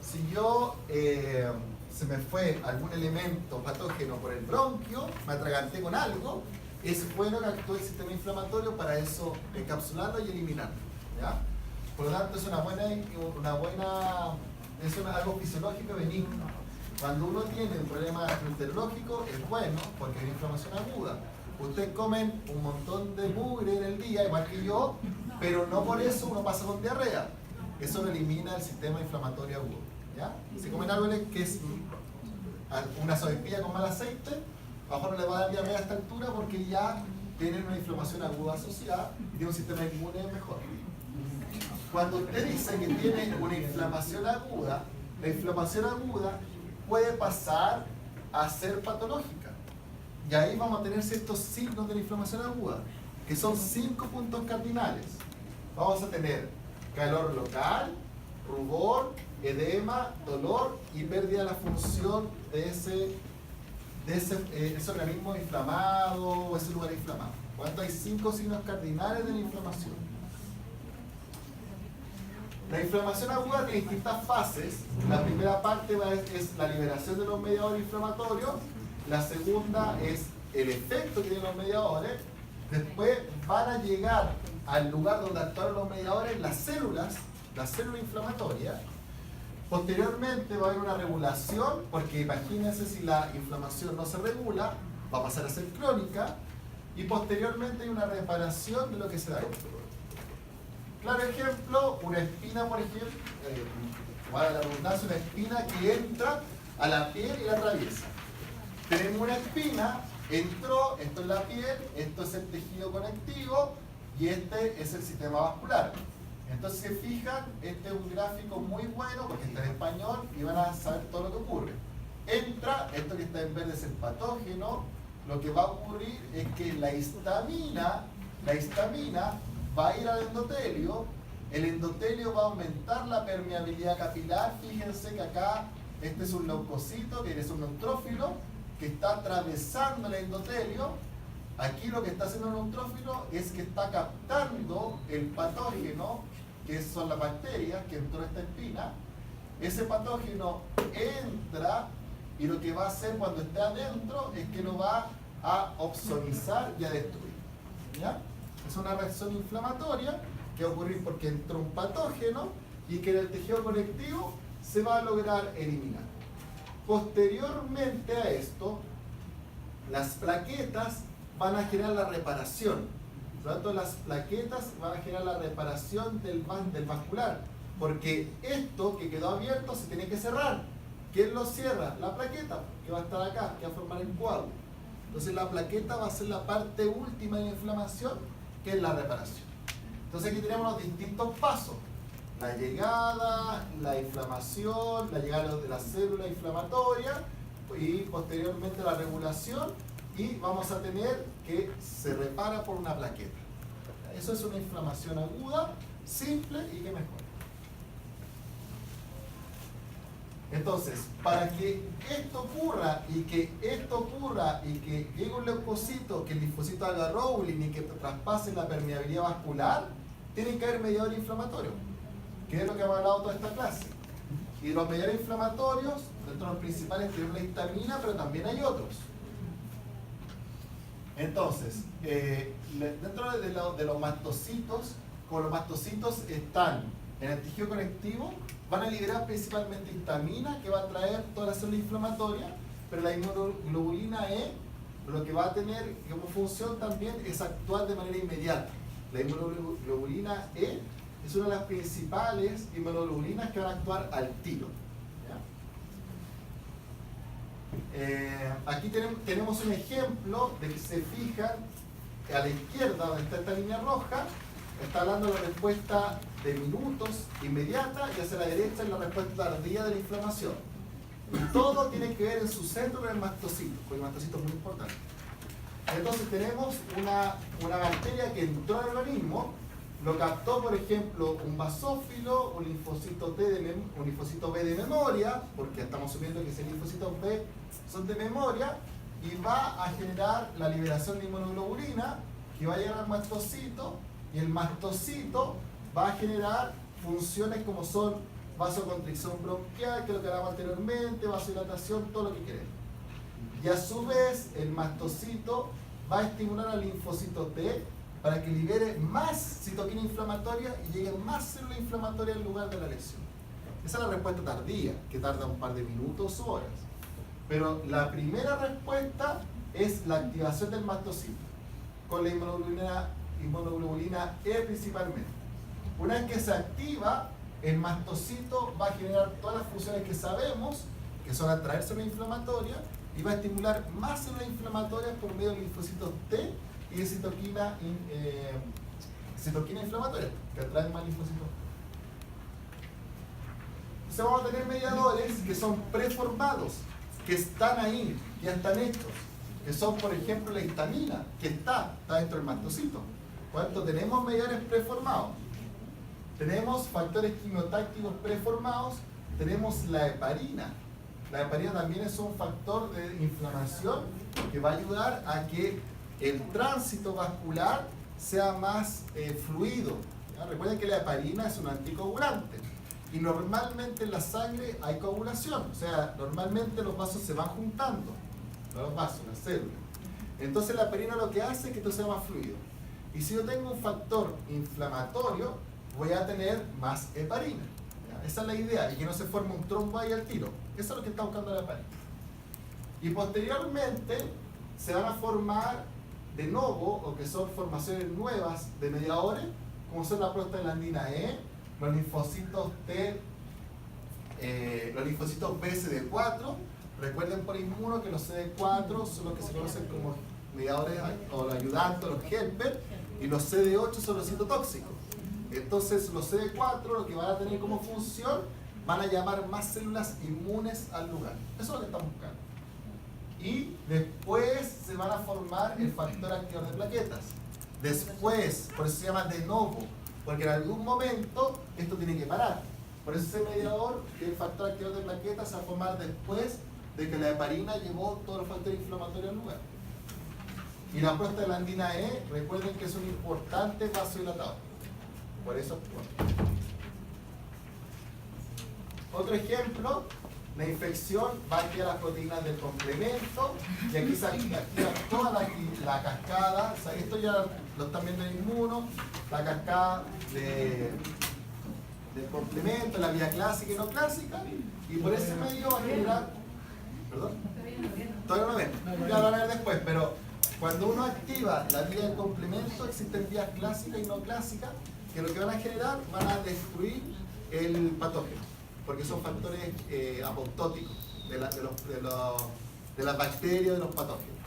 Si yo se me fue algún elemento patógeno por el bronquio, me atraganté con algo, es bueno que actúe el sistema inflamatorio para eso encapsularlo y eliminarlo, ¿ya? Por lo tanto, es algo fisiológico y benigno. Cuando uno tiene un problema gastroenterológico, es bueno porque hay inflamación aguda. Ustedes comen un montón de mugre en el día, igual que yo, pero no por eso uno pasa con diarrea. Eso lo elimina el sistema inflamatorio agudo, ¿ya? Si comen algo que es una sopaipilla con mal aceite, a lo mejor no le va a dar diarrea a esta altura porque ya tienen una inflamación aguda asociada y tiene un sistema inmune mejor. Cuando usted dice que tiene una inflamación aguda, la inflamación aguda puede pasar a ser patológica. Y ahí vamos a tener ciertos signos de la inflamación aguda, que son 5 puntos cardinales. Vamos a tener calor local, rubor, edema, dolor y pérdida de la función de ese organismo inflamado o ese lugar inflamado. Por lo tanto, hay 5 signos cardinales de la inflamación. La inflamación aguda tiene distintas fases. La primera parte es la liberación de los mediadores inflamatorios. La segunda es el efecto que tienen los mediadores. Después van a llegar al lugar donde actuaron los mediadores las células inflamatorias. Posteriormente va a haber una regulación, porque imagínense si la inflamación no se regula, va a pasar a ser crónica. Y posteriormente hay una reparación de lo que se dañó. Claro ejemplo, una espina, por ejemplo, para la redundancia, una espina que entra a la piel y la atraviesa. Tenemos una espina, entró, esto es la piel, esto es el tejido conectivo y este es el sistema vascular. Entonces, si se fijan, este es un gráfico muy bueno porque está en español y van a saber todo lo que ocurre. Entra, esto que está en verde es el patógeno, lo que va a ocurrir es que la histamina va a ir al endotelio, el endotelio va a aumentar la permeabilidad capilar. Fíjense que acá este es un leucocito, que es un neutrófilo, que está atravesando el endotelio. Aquí lo que está haciendo el neutrófilo es que está captando el patógeno, que son las bacterias que entró a esta espina. Ese patógeno entra y lo que va a hacer cuando esté adentro es que lo va a opsonizar y a destruir. ¿Ya? Es una reacción inflamatoria que va a ocurrir porque entró un patógeno y que en el tejido conectivo se va a lograr eliminar. Posteriormente a esto, las plaquetas van a generar la reparación. Por lo tanto, las plaquetas van a generar la reparación del vascular, porque esto que quedó abierto se tiene que cerrar. ¿Quién lo cierra? La plaqueta, que va a estar acá, que va a formar el coágulo. Entonces la plaqueta va a ser la parte última de la inflamación, que es la reparación. Entonces aquí tenemos los distintos pasos: la llegada, la inflamación, la llegada de la célula inflamatoria y posteriormente la regulación, y vamos a tener que se repara por una plaqueta. Eso es una inflamación aguda, simple y que mejora. Entonces, para que esto ocurra y que llegue un leucocito, que el linfocito haga Rowling y que traspase la permeabilidad vascular, tiene que haber mediador inflamatorio, que es lo que hemos hablado toda esta clase. Y los mediadores inflamatorios, dentro de los principales tenemos la histamina, pero también hay otros. Entonces, dentro de los mastocitos, como los mastocitos están en el tejido conectivo, van a liberar principalmente histamina, que va a traer toda la célula inflamatoria, pero la inmunoglobulina E lo que va a tener como función también es actuar de manera inmediata. La inmunoglobulina E es una de las principales inmunoglobulinas que van a actuar al tiro. Aquí tenemos un ejemplo de que se fijan a la izquierda, donde está esta línea roja, está hablando de la respuesta de minutos inmediata, y hacia la derecha es la respuesta tardía de la inflamación. Y todo tiene que ver en su centro con el mastocito, porque el mastocito es muy importante. Entonces tenemos una bacteria que entró al organismo, lo captó, por ejemplo, un basófilo, un linfocito B de memoria, porque estamos asumiendo que ese linfocitos B son de memoria, y va a generar la liberación de inmunoglobulina, que va a llegar al mastocito, y el mastocito va a generar funciones como son vasoconstricción bronquial, que es lo que hablamos anteriormente, vasodilatación, todo lo que queremos. Y a su vez, el mastocito va a estimular al linfocito T para que libere más citoquina inflamatoria y llegue más célula inflamatoria al lugar de la lesión. Esa es la respuesta tardía, que tarda un par de minutos o horas. Pero la primera respuesta es la activación del mastocito, con la inmunoglobulina E principalmente. Una vez que se activa, el mastocito va a generar todas las funciones que sabemos, que son atraer células inflamatorias, y va a estimular más células inflamatorias por medio de linfocitos T y de citoquina inflamatoria, que atraen más linfocitos. Entonces vamos a tener mediadores que son preformados, que están ahí, ya están hechos, que son, por ejemplo, la histamina, que está dentro del mastocito. ¿Cuánto tenemos mediadores preformados? Tenemos factores quimiotácticos preformados, tenemos la heparina. La heparina también es un factor de inflamación que va a ayudar a que el tránsito vascular sea más fluido. ¿Ya? Recuerden que la heparina es un anticoagulante y normalmente en la sangre hay coagulación, o sea, normalmente los vasos se van juntando, no los vasos, las células. Entonces la heparina lo que hace es que esto sea más fluido. Y si yo tengo un factor inflamatorio, voy a tener más heparina. ¿Ya? Esa es la idea, y que no se forme un trombo ahí al tiro. Eso es lo que está buscando la heparina. Y posteriormente se van a formar de nuevo, o que son formaciones nuevas de mediadores, como son la prostaglandina E, los linfocitos T, los linfocitos BCD4. Recuerden por inmuno que los CD4 son los que se conocen como mediadores o los ayudantes, los helper, y los CD8 son los citotóxicos. Entonces los CD4 lo que van a tener como función, van a llamar más células inmunes al lugar. Eso es lo que estamos buscando. Y después se van a formar el factor activador de plaquetas. Después, por eso se llama de novo, porque en algún momento esto tiene que parar. Por eso ese mediador, que es el factor activador de plaquetas, se va a formar después de que la heparina llevó todos los factores inflamatorios al lugar. Y la prostaglandina E, recuerden que es un importante vasodilatador. Por eso, bueno. Otro ejemplo, la infección va a activar las proteínas del complemento y aquí se activa toda la cascada. O sea, esto ya lo están viendo en Inmuno, la cascada del complemento, la vía clásica y no clásica, y por ese medio va a generar, perdón, todavía no ven, ya lo van a ver después, pero cuando uno activa la vía del complemento existen vías clásicas y no clásicas que lo que van a generar van a destruir el patógeno, porque son factores apoptóticos de las bacterias, de los patógenos.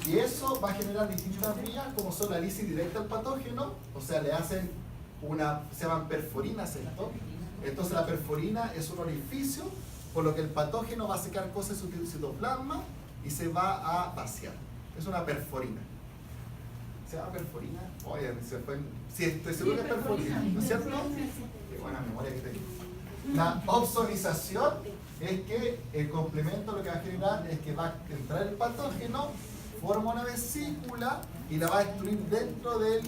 Y eso va a generar distintas vías, como son la lisis directa al patógeno, o sea, le hacen se llaman perforinas esto. Entonces la perforina es un orificio, por lo que el patógeno va a secar cosas en su citoplasma y se va a vaciar. Es una perforina. ¿Se llama perforina? Oye, se fue. Sí, estoy seguro que es perforina, ¿no es cierto? Qué buena memoria que tengo. La opsonización es que el complemento lo que va a generar es que va a entrar el patógeno, forma una vesícula y la va a destruir dentro de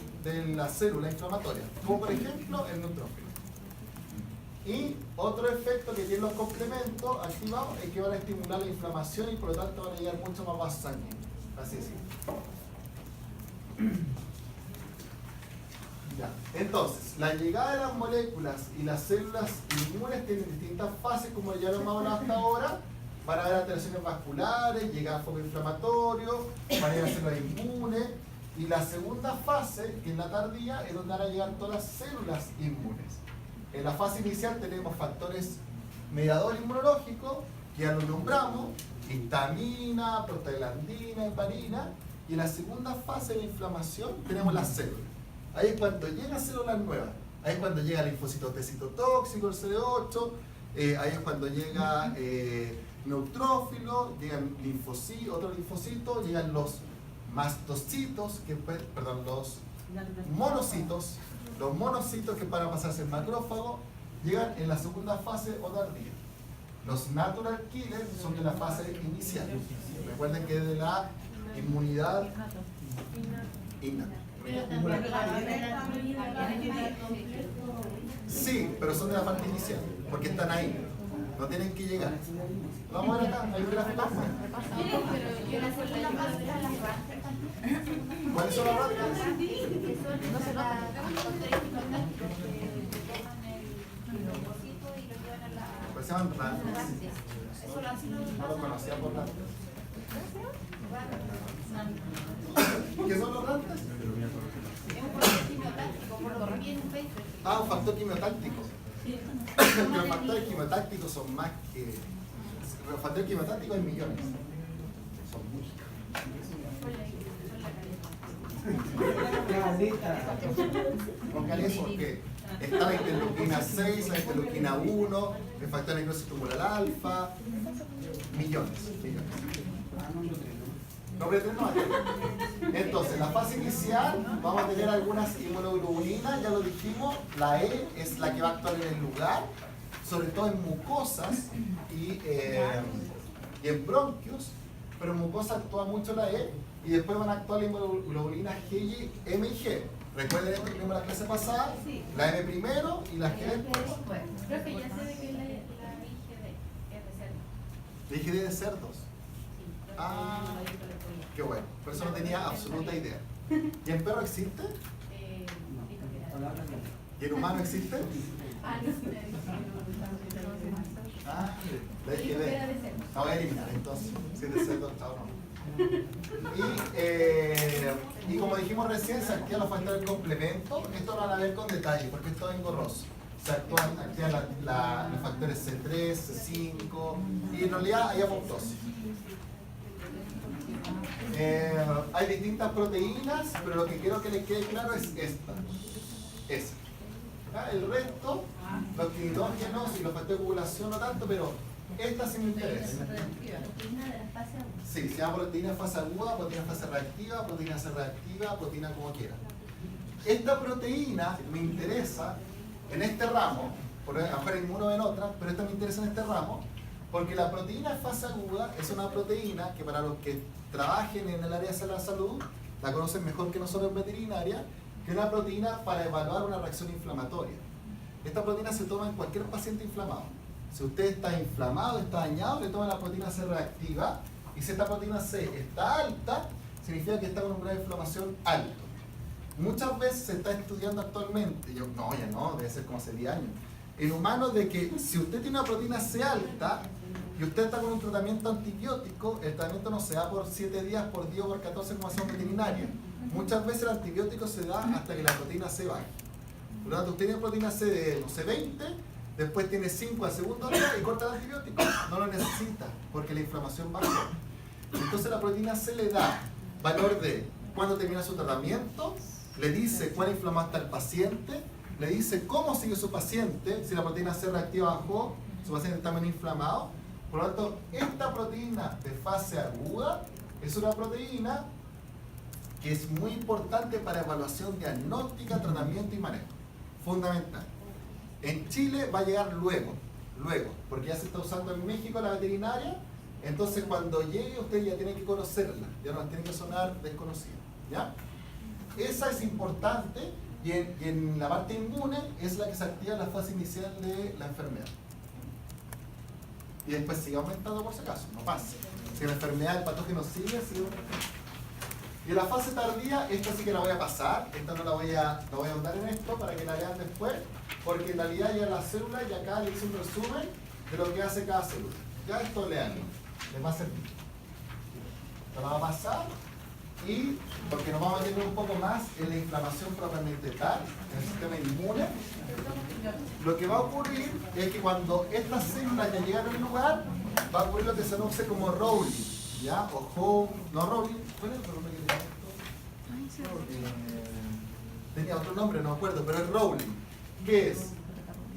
la célula inflamatoria, como por ejemplo el neutrófilo. Y otro efecto que tienen los complementos activados es que van a estimular la inflamación y por lo tanto van a llegar mucho más vasos sanguíneos. Así es. Ya. Entonces, la llegada de las moléculas y las células inmunes tienen distintas fases, como ya lo hemos hablado hasta ahora. Van a haber alteraciones vasculares, llega a foco inflamatorio, van a ir a células inmunes. Y la segunda fase, que es la tardía, es donde van a llegar todas las células inmunes. En la fase inicial tenemos factores mediador inmunológico, que ya los nombramos, histamina, prostaglandina, heparina. Y en la segunda fase de inflamación tenemos las células. Ahí es cuando llegan células nuevas. Ahí es cuando llega el linfocito T citotóxico, el CD8. Ahí es cuando llega neutrófilo, llegan otros linfocitos, llegan los mastocitos, los monocitos. Los monocitos que van a pasar a ser macrófagos llegan en la segunda fase o tardía. Los natural killers son de la fase inicial. Recuerden que es de la inmunidad innata. Sí, pero son de la parte inicial, porque están ahí. No tienen que llegar. Vamos a ver acá, hay un gráfico. ¿Cuáles son las rápidas? Pues se llaman rantes. No lo conocía por rantes. ¿Qué son los rantes? Ah, un factor quimiotáctico. Pero los factores quimiotácticos son más que... Los factores quimiotácticos hay millones. Son muchos. Con calidad porque está la interleuquina 6, la interleuquina 1, el factor necrosis tumoral alfa, millones. No pretendo. Entonces, en la fase inicial vamos a tener algunas inmunoglobulinas, ya lo dijimos, la E es la que va a actuar en el lugar, sobre todo en mucosas y en bronquios, pero en mucosas actúa mucho la E y después van a actuar las inmunoglobulinas G, M y G. Recuerden esto que vimos la clase pasada, la M primero y la G después. Creo que ya sé de que la IgD es de cerdo. ¿La IgD de cerdos? Ah, qué bueno, por eso no tenía absoluta idea. ¿Y en perro existe? ¿Y en humano existe? Ah, la IgD. La voy a eliminar entonces, si es de cerdo, chao, no. Y como dijimos recién, se activan los factores de complemento. Esto lo van a ver con detalle porque esto es engorroso. Se activan los factores C3, C5 y en realidad hay apoptosis. Hay distintas proteínas, pero lo que quiero que les quede claro es esta. El resto, los quinidógenos y los factores de coagulación no tanto, pero esta sí me interesa. Proteína de la fase aguda. Sí, se llama proteína fase aguda, proteína fase reactiva, proteína C reactiva, proteína como quiera. esta proteína me interesa en este ramo, por ejemplo en uno en otra, pero esta me interesa en este ramo, porque la proteína de fase aguda es una proteína que para los que trabajen en el área de la salud, la conocen mejor que nosotros en veterinaria, que es una proteína para evaluar una reacción inflamatoria. Esta proteína se toma en cualquier paciente inflamado. Si usted está inflamado, está dañado, le toma la proteína C reactiva, y si esta proteína C está alta, significa que está con un grado de inflamación alto. Muchas veces se está estudiando actualmente, ya no, debe ser como hace 10 años, en humanos de que si usted tiene una proteína C alta y usted está con un tratamiento antibiótico, el tratamiento no se da por 7 días, por día o por 14 como hacemos veterinaria. Muchas veces el antibiótico se da hasta que la proteína C baje. Por lo tanto, usted tiene proteína C de, no sé, 20, después tiene 5 al segundo día y corta el antibiótico. No lo necesita, porque la inflamación bajó. Entonces la proteína C le da valor de cuándo termina su tratamiento, le dice cuán inflamado está el paciente, le dice cómo sigue su paciente, si la proteína C reactiva bajó, su paciente está menos inflamado. Por lo tanto, esta proteína de fase aguda es una proteína que es muy importante para evaluación diagnóstica, tratamiento y manejo. Fundamental. En Chile va a llegar luego, porque ya se está usando en México la veterinaria, entonces cuando llegue usted ya tiene que conocerla, ya no tiene que sonar desconocida, ¿ya? Esa es importante y en la parte inmune es la que se activa en la fase inicial de la enfermedad. Y después sigue aumentando por si acaso, no pasa. Si la enfermedad, el patógeno sigue aumentando. Y en la fase tardía, esta sí que la voy a pasar, esta no voy a ahondar en esto para que la vean después, porque en realidad ya la célula y acá le hice un resumen de lo que hace cada célula. Ya esto leanlo, les va a servir. La va a pasar y porque nos vamos a meter un poco más en la inflamación propiamente tal, en el sistema inmune, lo que va a ocurrir es que cuando estas células ya llegan al lugar, va a ocurrir lo que se conoce como Rowling, ¿ya? O home, no Rowling, ¿cuál es el nombre que tenía esto? Tenía otro nombre, no me acuerdo, pero es Rowling, que es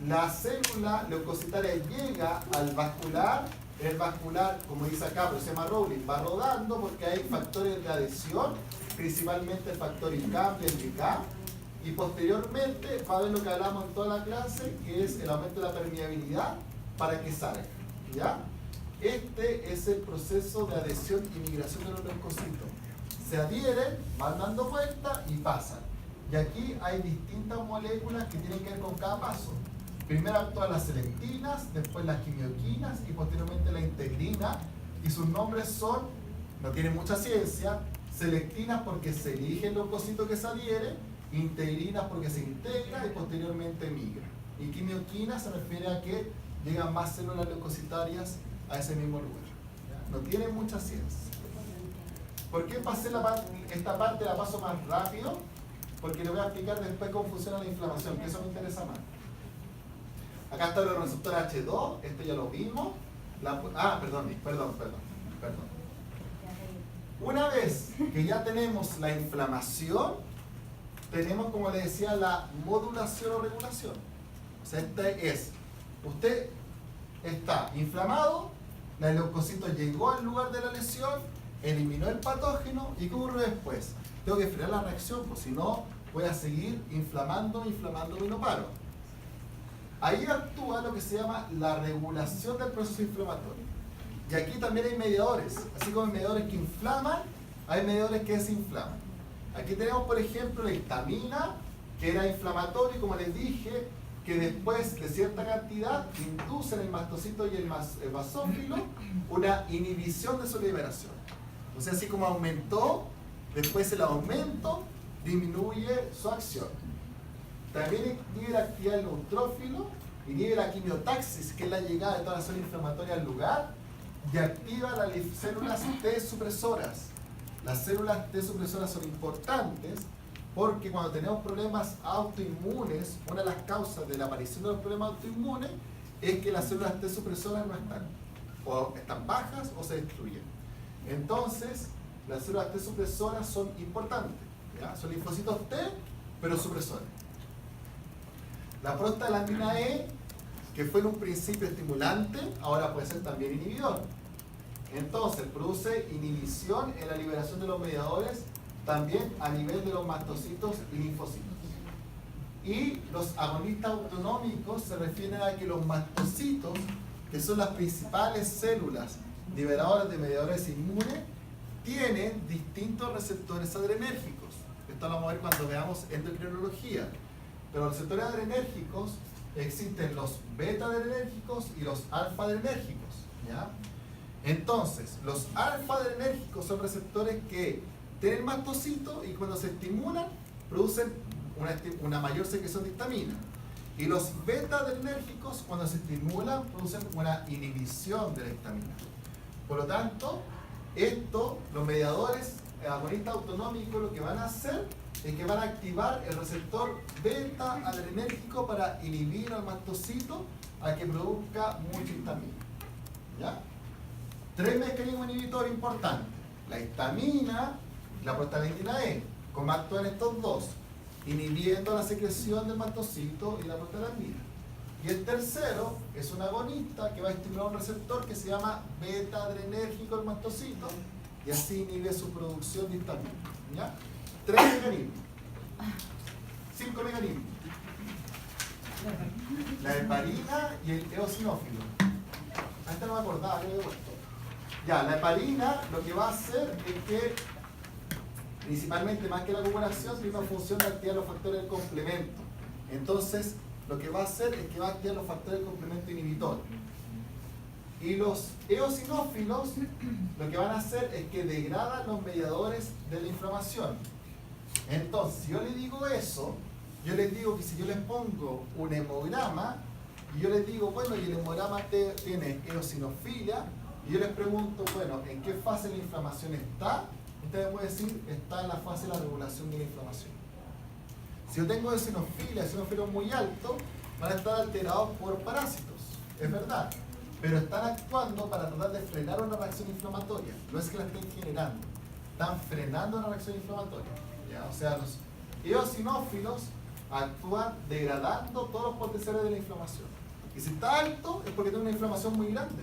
la célula leucocitaria llega al vascular, el vascular, como dice acá, pero se llama Rowling, va rodando porque hay factores de adhesión, principalmente el factor ICAM y el ICA, y posteriormente va a ver lo que hablamos en toda la clase, que es el aumento de la permeabilidad para que salga, ¿ya? Este es el proceso de adhesión y migración de los leucocitos. Se adhieren, van dando vueltas y pasan. Y aquí hay distintas moléculas que tienen que ver con cada paso. Primero actúan las selectinas, después las quimioquinas y posteriormente la integrina. Y sus nombres son, no tienen mucha ciencia, selectinas porque se elige el leucocito que se adhiere, integrinas porque se integra y posteriormente migra. Y quimioquinas se refiere a que llegan más células leucocitarias a ese mismo lugar. No tiene mucha ciencia. ¿Por qué pasé esta parte la paso más rápido? Porque le voy a explicar después cómo funciona la inflamación, que eso me interesa más. Acá está el receptor H2, esto ya lo vimos. Perdón. Una vez que ya tenemos la inflamación, tenemos, como les decía, la modulación o regulación. O sea, usted está inflamado, el leucocito llegó al lugar de la lesión, eliminó el patógeno, ¿y qué ocurre después? Tengo que frenar la reacción, porque si no, voy a seguir inflamando y no paro. Ahí actúa lo que se llama la regulación del proceso inflamatorio. Y aquí también hay mediadores, así como hay mediadores que inflaman, hay mediadores que desinflaman. Aquí tenemos, por ejemplo, la histamina, que era inflamatorio, y como les dije, que después de cierta cantidad induce en el mastocito y el basófilo una inhibición de su liberación. O sea, así como aumentó, después el aumento disminuye su acción. También inhibe la actividad del neutrófilo, inhibe la quimiotaxis, que es la llegada de toda la célula inflamatoria al lugar, y activa las células T supresoras. Las células T supresoras son importantes porque cuando tenemos problemas autoinmunes, una de las causas de la aparición de los problemas autoinmunes es que las células T supresoras no están, o están bajas o se destruyen. Entonces, las células T supresoras son importantes, ¿ya? Son linfocitos T, pero supresores. La prostaglandina E, que fue en un principio estimulante, ahora puede ser también inhibidor. Entonces, produce inhibición en la liberación de los mediadores, también a nivel de los mastocitos y linfocitos. Y los agonistas autonómicos se refieren a que los mastocitos, que son las principales células liberadoras de mediadores inmunes, tienen distintos receptores adrenérgicos. Esto lo vamos a ver cuando veamos endocrinología. Pero los receptores adrenérgicos existen los beta-adrenérgicos y los alfa-adrenérgicos, ¿ya? Entonces, los alfa-adrenérgicos son receptores que tienen mastocito y cuando se estimulan producen una mayor secreción de histamina. Y los beta-adrenérgicos cuando se estimulan producen una inhibición de la histamina. Por lo tanto, los mediadores agonistas autonómicos lo que van a hacer es que van a activar el receptor beta-adrenérgico para inhibir al mastocito a que produzca mucha histamina. ¿Ya? 3 mecanismos inhibitores importantes: la histamina, la prostaglandina E. ¿Cómo actúan estos dos? Inhibiendo la secreción del mastocito y la prostaglandina. Y el tercero es un agonista que va a estimular un receptor que se llama beta-adrenérgico del mastocito y así inhibe su producción de histamina. ¿Ya? 3 mecanismos. 5 mecanismos. La heparina y el eosinófilo. A esta no me acordaba, yo lo he puesto. Ya, la heparina lo que va a hacer es que, principalmente más que la acumulación, tiene una función de activar los factores del complemento. Entonces, lo que va a hacer es que va a activar los factores del complemento inhibitor. Y los eosinófilos lo que van a hacer es que degradan los mediadores de la inflamación. Entonces, si yo le digo eso, yo les digo que si yo les pongo un hemograma, y yo les digo, bueno, y el hemograma tiene eosinofilia, y yo les pregunto, bueno, ¿en qué fase de la inflamación está? Ustedes pueden decir, está en la fase de la regulación de la inflamación. Si yo tengo eosinofilos muy altos, van a estar alterados por parásitos, es verdad, pero están actuando para tratar de frenar una reacción inflamatoria. No es que la estén generando, están frenando una reacción inflamatoria. ¿Ya? O sea, los eosinófilos actúan degradando todos los potenciales de la inflamación. Y si está alto, es porque tengo una inflamación muy grande.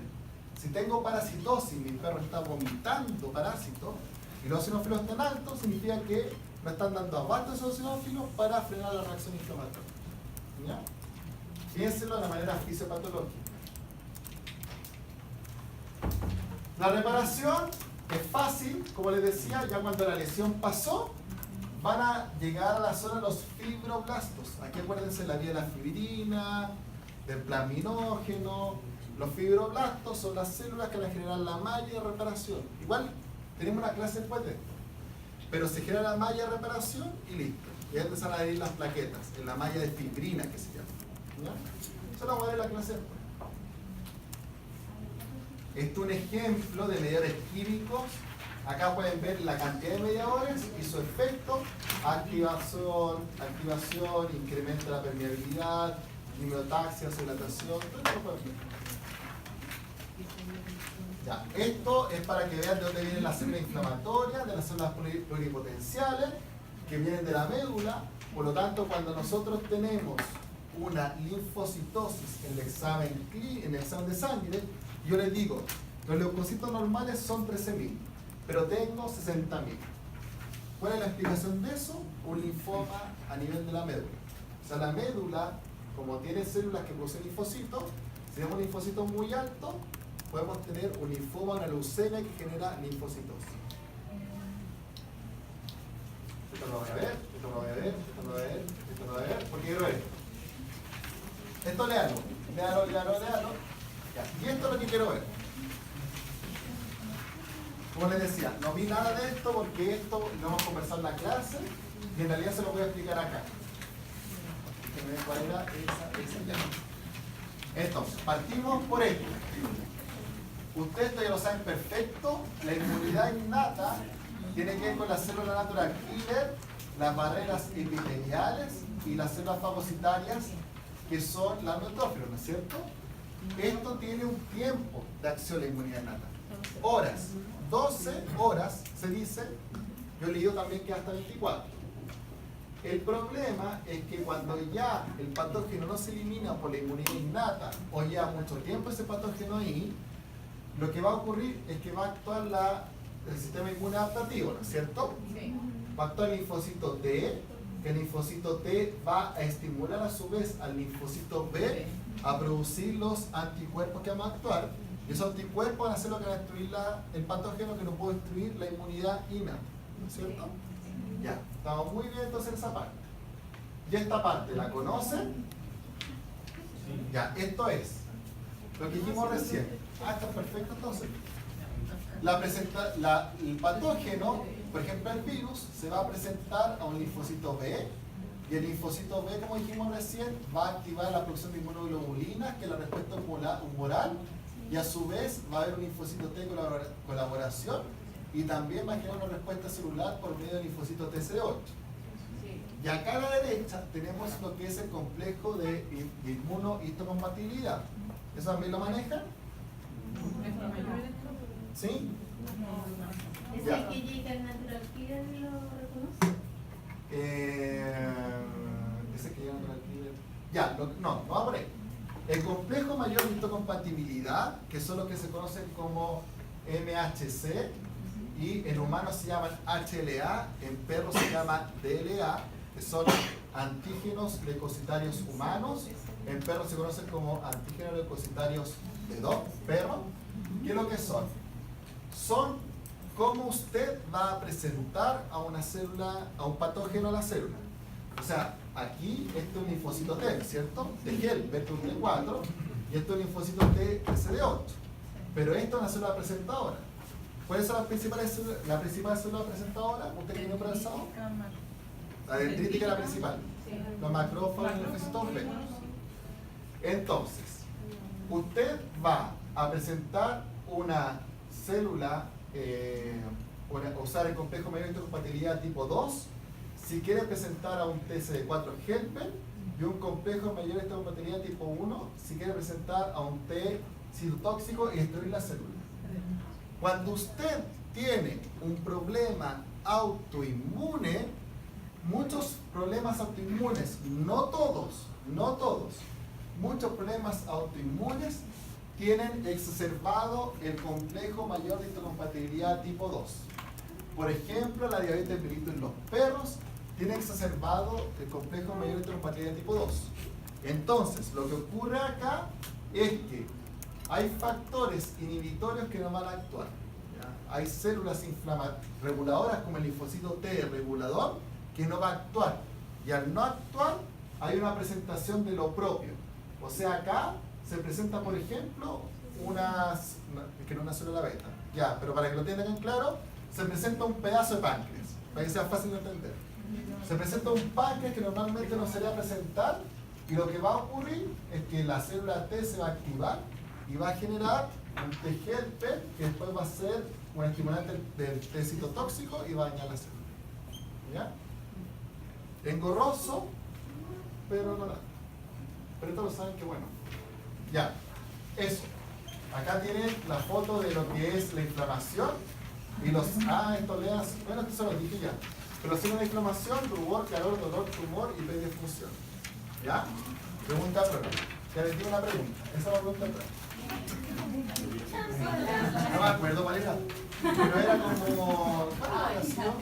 Si tengo parasitosis, mi perro está vomitando parásitos, y los eosinófilos están altos, significa que no están dando abasto a esos eosinófilos para frenar la reacción inflamatoria. ¿Ya? Piénselo de la manera fisiopatológica. La reparación es fácil, como les decía, ya cuando la lesión pasó, van a llegar a la zona de los fibroblastos. Aquí acuérdense la vía de la fibrina, del plasminógeno. Los fibroblastos son las células que van a generar la malla de reparación. Igual tenemos una clase después de esto. Pero se genera la malla de reparación y listo. Y ahí empiezan a adherir las plaquetas, en la malla de fibrina que se llama. ¿Ya? Eso lo voy a ver en la clase después. Este es un ejemplo de mediadores químicos. Acá pueden ver la cantidad de mediadores y su efecto: activación, incremento de la permeabilidad, nimiotaxia, dilatación, todo esto lo pueden ver. Ya, esto es para que vean de dónde vienen las células inflamatorias, de las células pluripotenciales, que vienen de la médula. Por lo tanto, cuando nosotros tenemos una linfocitosis en el examen de sangre, yo les digo, los leucocitos normales son 13.000, pero tengo 60.000. ¿Cuál es la explicación de eso? Un linfoma a nivel de la médula. O sea, la médula, como tiene células que producen linfocitos, si tenemos linfocitos muy altos, podemos tener un linfoma, una leucemia que genera linfocitosis. Esto lo voy a ver, esto lo voy a ver, esto lo voy a ver, esto lo voy a ver, porque quiero ver. Esto léalo. Ya. Y esto es lo que quiero ver. Como les decía, no vi nada de esto porque esto lo vamos a conversar en la clase y en realidad se lo voy a explicar acá. ¿Cuál era esa ya? Entonces, partimos por esto. Ustedes ya lo saben perfecto, la inmunidad innata tiene que ver con la célula natural killer, las barreras epiteliales y las células fagocitarias, que son las neutrófilos, ¿no es cierto? Esto tiene un tiempo de acción la inmunidad innata. Horas. 12 horas se dice, yo he leído también que hasta 24. El problema es que cuando ya el patógeno no se elimina por la inmunidad innata o ya mucho tiempo ese patógeno ahí, lo que va a ocurrir es que va a actuar el sistema inmune adaptativo, ¿no es cierto? Sí. Va a actuar el linfocito T, que el linfocito T va a estimular a su vez al linfocito B a producir los anticuerpos que vamos a actuar. Y esos anticuerpos van a ser lo que van a destruir el patógeno que no puede destruir la inmunidad innata. ¿No es cierto? Ya, estamos muy bien entonces en esa parte. ¿Y esta parte la conocen? Ya, esto es lo que dijimos recién. Está perfecto entonces. El patógeno, por ejemplo el virus, se va a presentar a un linfocito B y el linfocito B, como dijimos recién, va a activar la producción de inmunoglobulinas, que es la respuesta humoral, y a su vez va a haber un linfocito T de colaboración y también va a generar una respuesta celular por medio del linfocito TC8. Y acá a la derecha tenemos lo que es el complejo de inmunohistocompatibilidad. ¿Eso también lo manejan? ¿Sí? ¿Es el que llega al natural killer y lo reconoce? Ese que llega al natural killer. Ya, no va por ahí. El complejo mayor de histocompatibilidad, que son los que se conocen como MHC, y en humanos se llaman HLA, en perros se llama DLA, que son antígenos leucocitarios humanos, en perros se conocen como antígenos leucocitarios de perro. ¿Qué es lo que son? Son cómo usted va a presentar a una célula, a un patógeno a la célula. O sea, aquí este es un linfocito T, ¿cierto? De Helper, T4, y este es un linfocito T CD8. Pero esto es una célula presentadora. ¿Cuáles son la principal célula presentadora? ¿Usted tiene pensado? La dendrítica es la principal. Los macrófagos y los linfocitos B. Entonces, usted va a presentar una célula, usar el complejo mayor de histocompatibilidad tipo 2, si quiere presentar a un TCD4 helper, y un complejo mayor de histocompatibilidad tipo 1, si quiere presentar a un T citotóxico y destruir la célula. Cuando usted tiene un problema autoinmune, muchos problemas autoinmunes, no todos, muchos problemas autoinmunes tienen exacerbado el complejo mayor de histocompatibilidad tipo 2. Por ejemplo, la diabetes mellitus en los perros tiene exacerbado el complejo mayor de histocompatibilidad tipo 2. Entonces, lo que ocurre acá es que hay factores inhibitorios que no van a actuar. ¿Ya? Hay células reguladoras como el linfocito T regulador que no va a actuar. Y al no actuar, hay una presentación de lo propio. O sea, acá se presenta, por ejemplo, que no es una célula beta. Ya, pero para que lo tengan en claro, se presenta un pedazo de páncreas, para que sea fácil de entender. Se presenta un páncreas que normalmente no se le va a presentar, y lo que va a ocurrir es que la célula T se va a activar y va a generar un T helper que después va a ser un estimulante del T citotóxico y va a dañar la célula. ¿Ya? Engorroso, pero no nada. Pero esto lo saben que bueno. Ya, eso. Acá tienen la foto de lo que es la inflamación y los esto leas, bueno, esto se lo dije ya. Pero los signos de inflamación, rubor, calor, dolor, tumor y disfunción. ¿Ya? Pregunta prueba. Ya les digo una pregunta. Esa es la pregunta prueba. No me acuerdo cuál era. Pero era como. ¿Cuál era la oración?